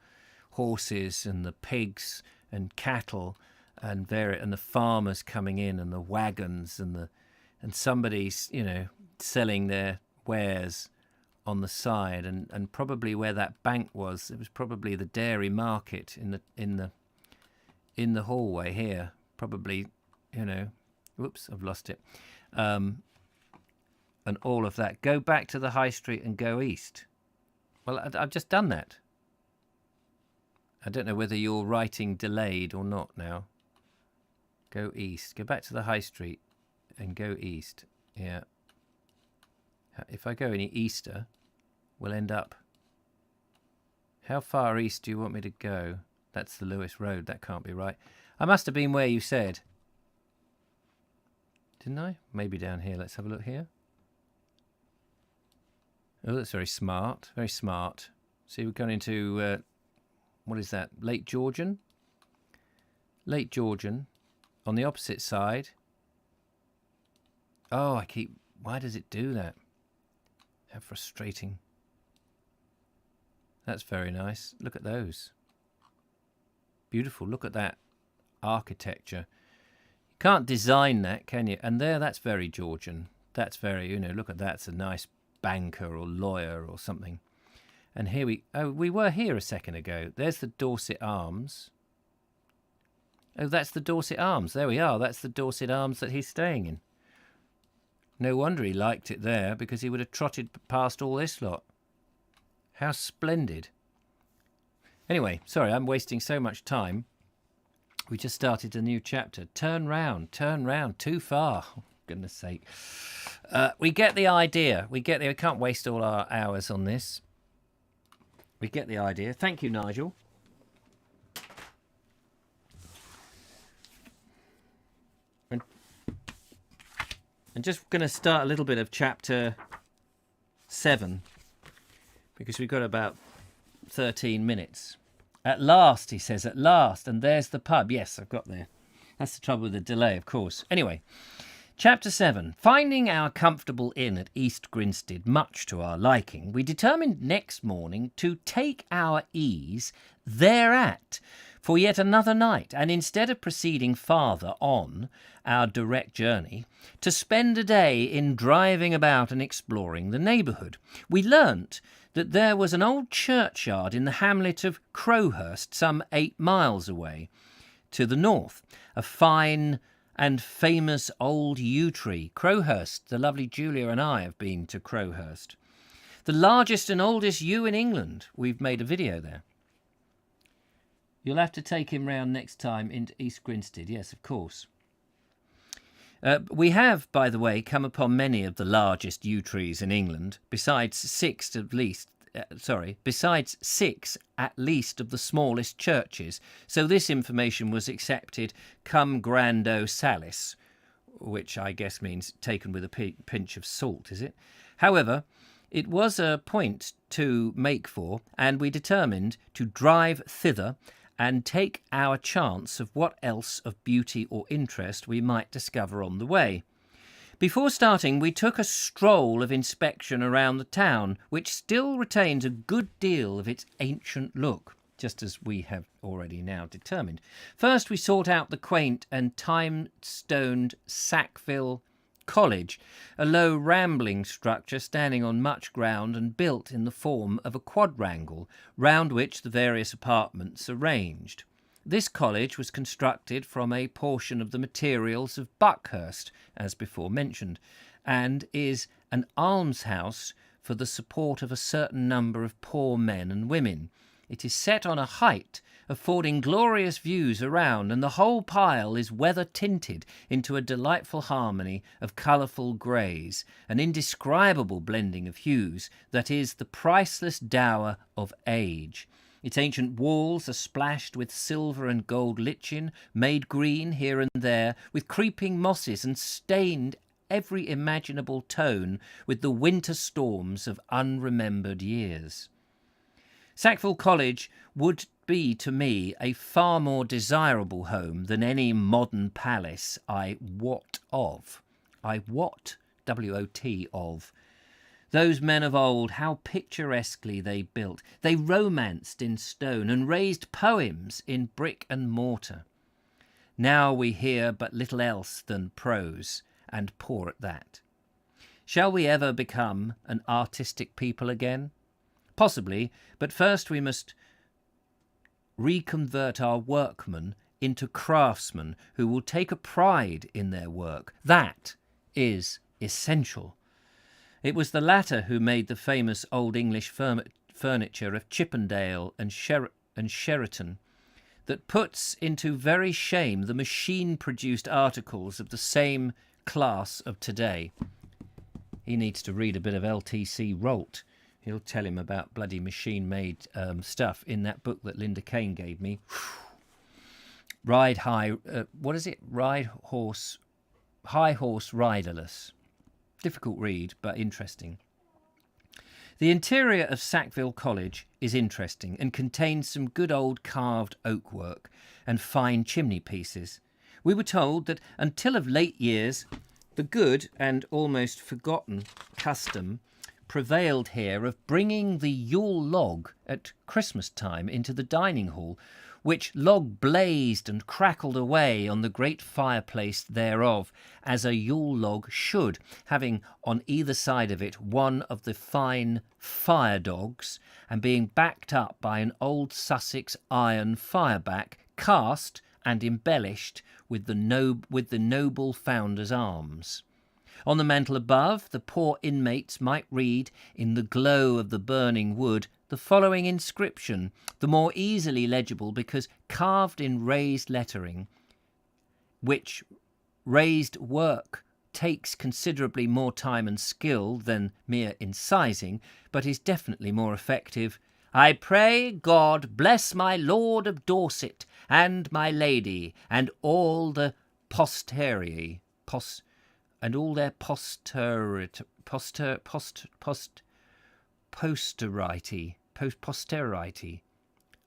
horses and the pigs and cattle and the farmers coming in and the wagons and somebody's, selling their wares on the side. And probably where that bank was, it was probably the dairy market in the hallway here, probably, whoops, I've lost it. And all of that. Go back to the high street and go east. Well, I've just done that. I don't know whether you're writing delayed or not now. Go east. Go back to the high street and go east. Yeah. If I go any easter, we'll end up... How far east do you want me to go? That's the Lewis Road. That can't be right. I must have been where you said. Didn't I? Maybe down here. Let's have a look here. Oh, that's very smart. Very smart. See, we're going into... what is that? Late Georgian? Late Georgian. On the opposite side. Oh, why does it do that? How frustrating. That's very nice. Look at those. Beautiful. Look at that architecture. You can't design that, can you? And that's very Georgian. That's very, look at that. It's a nice banker or lawyer or something. And here we were here a second ago. There's the Dorset Arms. Oh, that's the Dorset Arms. There we are. That's the Dorset Arms that he's staying in. No wonder he liked it there, because he would have trotted past all this lot. How splendid. Anyway, sorry, I'm wasting so much time. We just started a new chapter. Turn round, too far. Oh, goodness sake. We get the idea. We can't waste all our hours on this. We get the idea. Thank you, Nigel. I'm just going to start a little bit of chapter 7, because we've got about 13 minutes. At last, he says, at last. And there's the pub. Yes, I've got there. That's the trouble with the delay, of course. Anyway, Chapter 7. Finding our comfortable inn at East Grinstead much to our liking, we determined next morning to take our ease thereat for yet another night, and instead of proceeding farther on our direct journey, to spend a day in driving about and exploring the neighbourhood. We learnt that there was an old churchyard in the hamlet of Crowhurst, some 8 miles away to the north, a fine and famous old yew tree. Crowhurst, the lovely Julia and I have been to Crowhurst. The largest and oldest yew in England. We've made a video there. You'll have to take him round next time into East Grinstead. Yes, of course. We have, by the way, come upon many of the largest yew trees in England, besides six at least of the smallest churches. So this information was accepted cum grando salis, which I guess means taken with a pinch of salt, is it? However, it was a point to make for, and we determined to drive thither and take our chance of what else of beauty or interest we might discover on the way. Before starting, we took a stroll of inspection around the town, which still retains a good deal of its ancient look, just as we have already now determined. First, we sought out the quaint and time-stoned Sackville College, a low rambling structure standing on much ground and built in the form of a quadrangle, round which the various apartments are ranged. This college was constructed from a portion of the materials of Buckhurst, as before mentioned, and is an almshouse for the support of a certain number of poor men and women. It is set on a height, affording glorious views around, and the whole pile is weather-tinted into a delightful harmony of colourful greys, an indescribable blending of hues that is the priceless dower of age. Its ancient walls are splashed with silver and gold lichen, made green here and there with creeping mosses, and stained every imaginable tone with the winter storms of unremembered years. Sackville College would be to me a far more desirable home than any modern palace I wot of. W-O-T of. Those men of old, how picturesquely they built. They romanced in stone and raised poems in brick and mortar. Now we hear but little else than prose, and poor at that. Shall we ever become an artistic people again? Possibly, but first we must reconvert our workmen into craftsmen who will take a pride in their work. That is essential. It was the latter who made the famous Old English furniture of Chippendale and Sheraton that puts into very shame the machine-produced articles of the same class of today. He needs to read a bit of L.T.C. Rolt. He'll tell him about bloody machine-made stuff in that book that Linda Kane gave me. High horse riderless. Difficult read, but interesting. The interior of Sackville College is interesting and contains some good old carved oak work and fine chimney pieces. We were told that until of late years, the good and almost forgotten custom prevailed here of bringing the Yule log at Christmas time into the dining hall, which log blazed and crackled away on the great fireplace thereof, as a Yule log should, having on either side of it one of the fine fire dogs, and being backed up by an old Sussex iron fireback, cast and embellished with the noble founder's arms. On the mantel above, the poor inmates might read, in the glow of the burning wood, the following inscription, the more easily legible because carved in raised lettering, which raised work takes considerably more time and skill than mere incising, but is definitely more effective. I pray God bless my Lord of Dorset and my lady and all the posterity,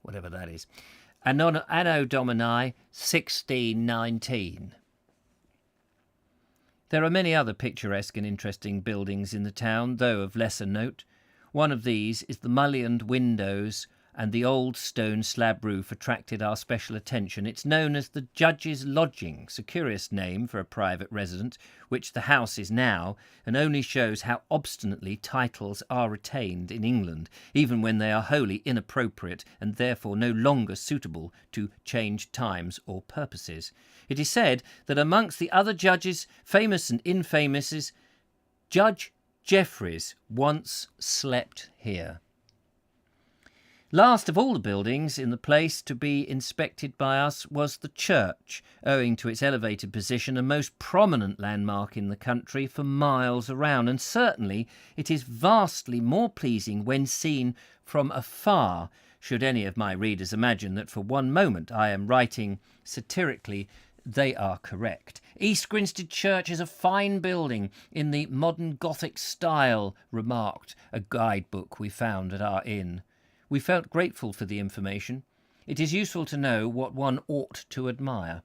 whatever that is. Anno Domini 1619. There are many other picturesque and interesting buildings in the town, though of lesser note. One of these is the mullioned windows, and the old stone slab roof attracted our special attention. It's known as the Judge's Lodgings, a curious name for a private residence, which the house is now, and only shows how obstinately titles are retained in England, even when they are wholly inappropriate and therefore no longer suitable to changed times or purposes. It is said that amongst the other judges, famous and infamous, Judge Jeffreys once slept here. Last of all the buildings in the place to be inspected by us was the church, owing to its elevated position, a most prominent landmark in the country for miles around, and certainly it is vastly more pleasing when seen from afar, should any of my readers imagine that for one moment I am writing satirically. They are correct. East Grinstead Church is a fine building in the modern Gothic style, remarked a guidebook we found at our inn. We felt grateful for the information. It is useful to know what one ought to admire.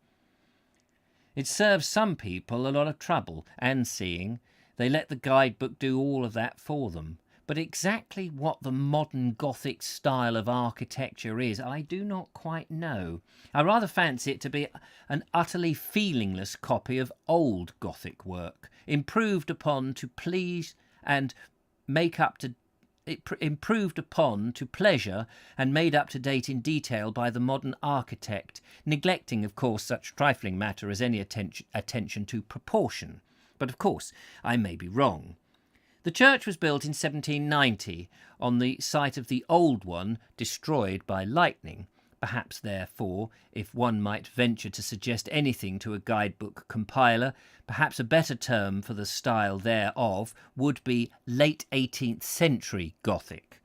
It serves some people a lot of trouble and seeing. They let the guidebook do all of that for them. But exactly what the modern Gothic style of architecture is, I do not quite know. I rather fancy it to be an utterly feelingless copy of old Gothic work, improved upon to please and make up to improved upon to pleasure and made up to date in detail by the modern architect, neglecting, of course, such trifling matter as any attention to proportion. But, of course, I may be wrong. The church was built in 1790 on the site of the old one destroyed by lightning. Perhaps, therefore, if one might venture to suggest anything to a guidebook compiler, perhaps a better term for the style thereof would be late 18th century Gothic.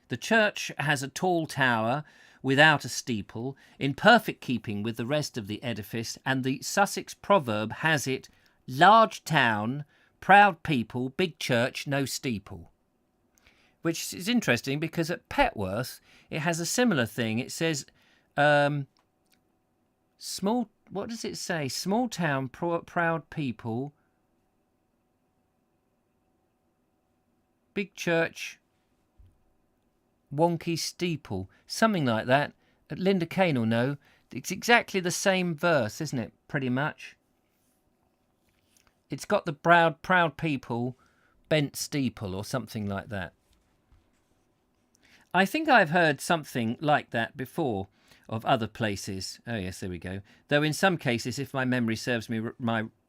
The church has a tall tower without a steeple, in perfect keeping with the rest of the edifice, and the Sussex proverb has it, large town, proud people, big church, no steeple. Which is interesting because at Petworth it has a similar thing. It says, small, what does it say? Small town, proud people, big church, wonky steeple. Something like that. Linda Kane will know. It's exactly the same verse, isn't it? Pretty much. It's got the proud people, bent steeple or something like that. I think I've heard something like that before of other places. Oh, yes, there we go. Though in some cases, if my memory serves me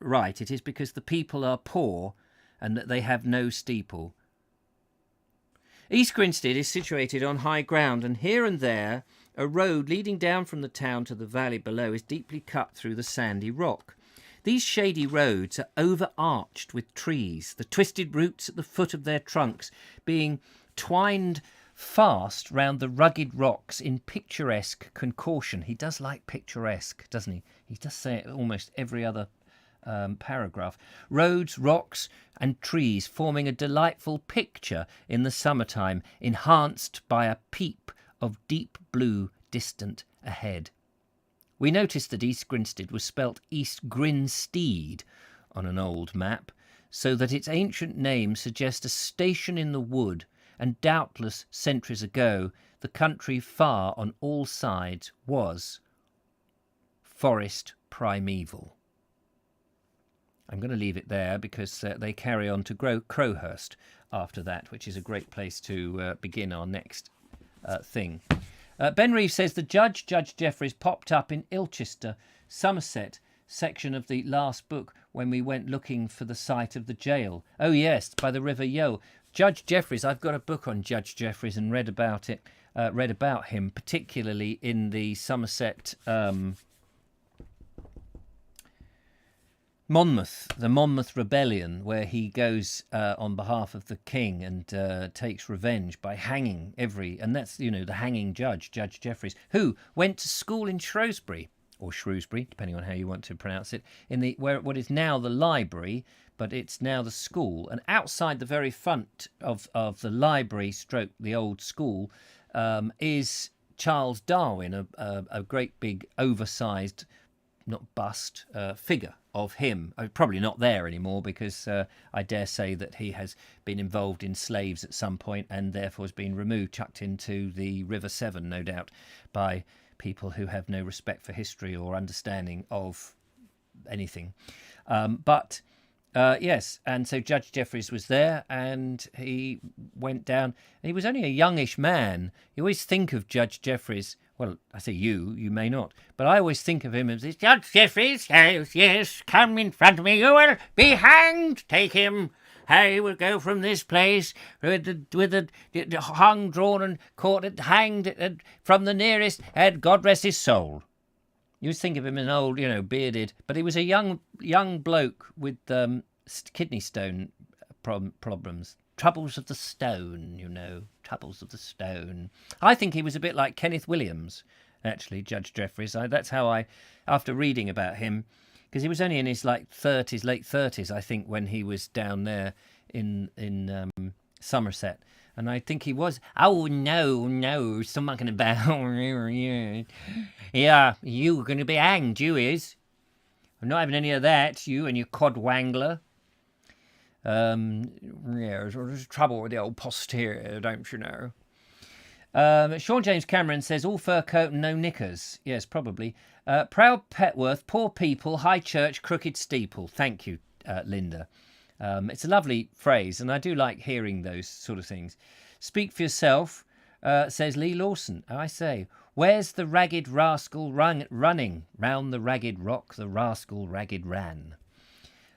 right, it is because the people are poor and that they have no steeple. East Grinstead is situated on high ground, and here and there a road leading down from the town to the valley below is deeply cut through the sandy rock. These shady roads are overarched with trees, the twisted roots at the foot of their trunks being twined fast round the rugged rocks in picturesque contortion. He does like picturesque, doesn't he? He does say it almost every other paragraph. Roads, rocks and trees forming a delightful picture in the summertime, enhanced by a peep of deep blue distant ahead. We noticed that East Grinstead was spelt East Grinstead on an old map, so that its ancient name suggests a station in the wood, and doubtless centuries ago the country far on all sides was forest primeval. I'm going to leave it there because they carry on to Crowhurst after that, which is a great place to begin our next thing. Ben Reeve says the Judge Jeffreys popped up in Ilchester, Somerset section of the last book when we went looking for the site of the jail. Oh yes, by the River Yeo. Judge Jeffreys, I've got a book on Judge Jeffreys and read about him, particularly in the Somerset the Monmouth Rebellion, where he goes on behalf of the king and takes revenge by hanging and that's, the hanging Judge Jeffreys, who went to school in Shrewsbury, or Shrewsbury, depending on how you want to pronounce it, in what is now the library, but it's now the school. And outside the very front of the library stroke, the old school, is Charles Darwin, a great big oversized bust, figure of him. Probably not there anymore, because I dare say that he has been involved in slaves at some point and therefore has been removed, chucked into the River Severn, no doubt, by people who have no respect for history or understanding of anything. Yes, and so Judge Jeffreys was there, and he went down. And he was only a youngish man. You always think of Judge Jeffreys. Well, I say you may not, but I always think of him as this Judge Jeffreys. Yes, come in front of me. You will be hanged. Take him. I will go from this place with the hung, drawn, and quartered, hanged from the nearest. And God rest his soul. You always think of him as an old, bearded, but he was a young bloke with kidney stone problems. Troubles of the stone, troubles of the stone. I think he was a bit like Kenneth Williams, actually, Judge Jeffreys. That's how after reading about him, because he was only in his late 30s, I think, when he was down there in Somerset. And I think he was, oh, no, something about, yeah, you are going to be hanged, you is. I'm not having any of that, you and your codwangler. There's trouble with the old posterior, don't you know? Sean James Cameron says, all fur coat and no knickers. Yes, probably. Proud Petworth, poor people, high church, crooked steeple. Thank you, Linda. It's a lovely phrase, and I do like hearing those sort of things. Speak for yourself, says Lee Lawson. I say, where's the ragged rascal running? Round the ragged rock, the rascal ragged ran.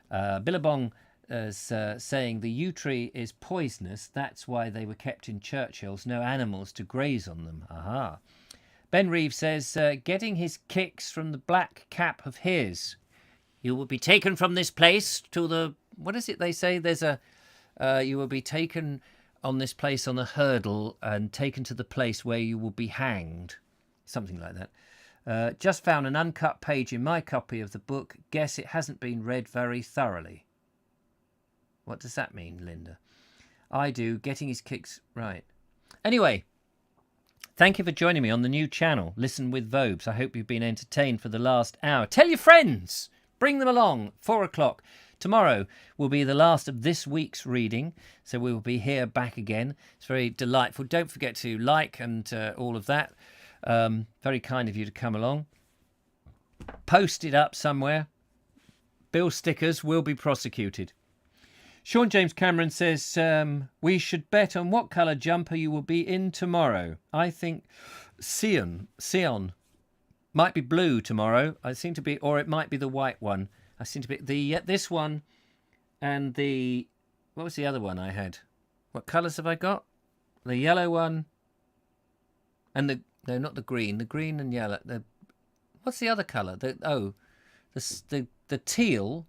Billabong is saying the yew tree is poisonous. That's why they were kept in Churchill's. No animals to graze on them. Aha. Ben Reeve says, getting his kicks from the black cap of his. You will be taken from this place to the... What is it they say? There's you will be taken on this place on a hurdle and taken to the place where you will be hanged. Something like that. Just found an uncut page in my copy of the book. Guess it hasn't been read very thoroughly. What does that mean, Linda? I do. Getting his kicks right. Anyway, thank you for joining me on the new channel, Listen with Vobes. I hope you've been entertained for the last hour. Tell your friends. Bring them along. 4 o'clock. Tomorrow will be the last of this week's reading, so we will be here back again. It's very delightful. Don't forget to like and all of that. Very kind of you to come along. Post it up somewhere. Bill stickers will be prosecuted. Sean James Cameron says, we should bet on what colour jumper you will be in tomorrow. I think Sion. Might be blue tomorrow. I seem to be, or it might be the white one. I seem to be this one and what was the other one I had? What colours have I got? The yellow one and no, not the green and yellow. What's the other colour? The teal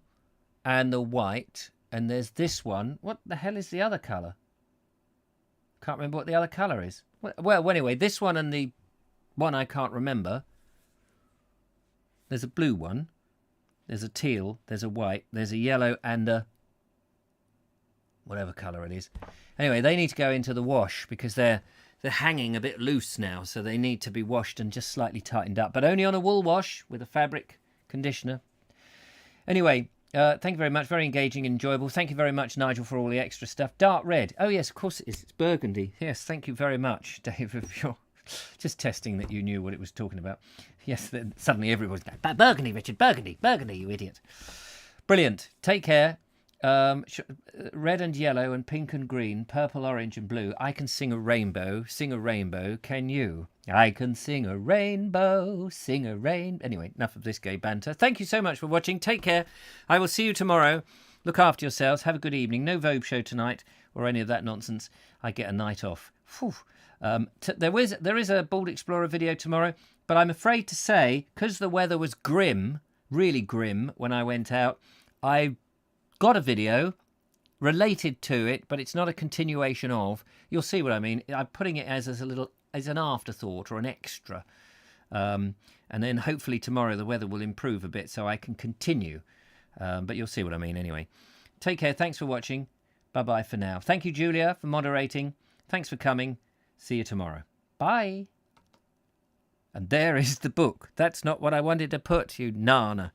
and the white, and there's this one. What the hell is the other colour? Can't remember what the other colour is. Well, anyway, this one and the one I can't remember. There's a blue one. There's a teal, there's a white, there's a yellow and a... whatever colour it is. Anyway, they need to go into the wash because they're hanging a bit loose now, so they need to be washed and just slightly tightened up, but only on a wool wash with a fabric conditioner. Anyway, thank you very much. Very engaging and enjoyable. Thank you very much, Nigel, for all the extra stuff. Dark red. Oh, yes, of course it is. It's burgundy. Yes, thank you very much, Dave, if you're... Just testing that you knew what it was talking about. Yes, then suddenly everyone's going, burgundy, Richard, burgundy, you idiot. Brilliant. Take care. Red and yellow and pink and green, purple, orange and blue. I can sing a rainbow. Sing a rainbow. Can you? I can sing a rainbow. Sing a rain. Anyway, enough of this gay banter. Thank you so much for watching. Take care. I will see you tomorrow. Look after yourselves. Have a good evening. No Vogue show tonight or any of that nonsense. I get a night off. Whew. There is a Bald Explorer video tomorrow, but I'm afraid to say, because the weather was grim, really grim when I went out, I got a video related to it, but it's not a continuation of. You'll see what I mean. I'm putting it as an afterthought or an extra. And then hopefully tomorrow the weather will improve a bit so I can continue. But you'll see what I mean anyway. Take care. Thanks for watching. Bye-bye for now. Thank you, Julia, for moderating. Thanks for coming. See you tomorrow. Bye. And there is the book. That's not what I wanted to put, you Nana.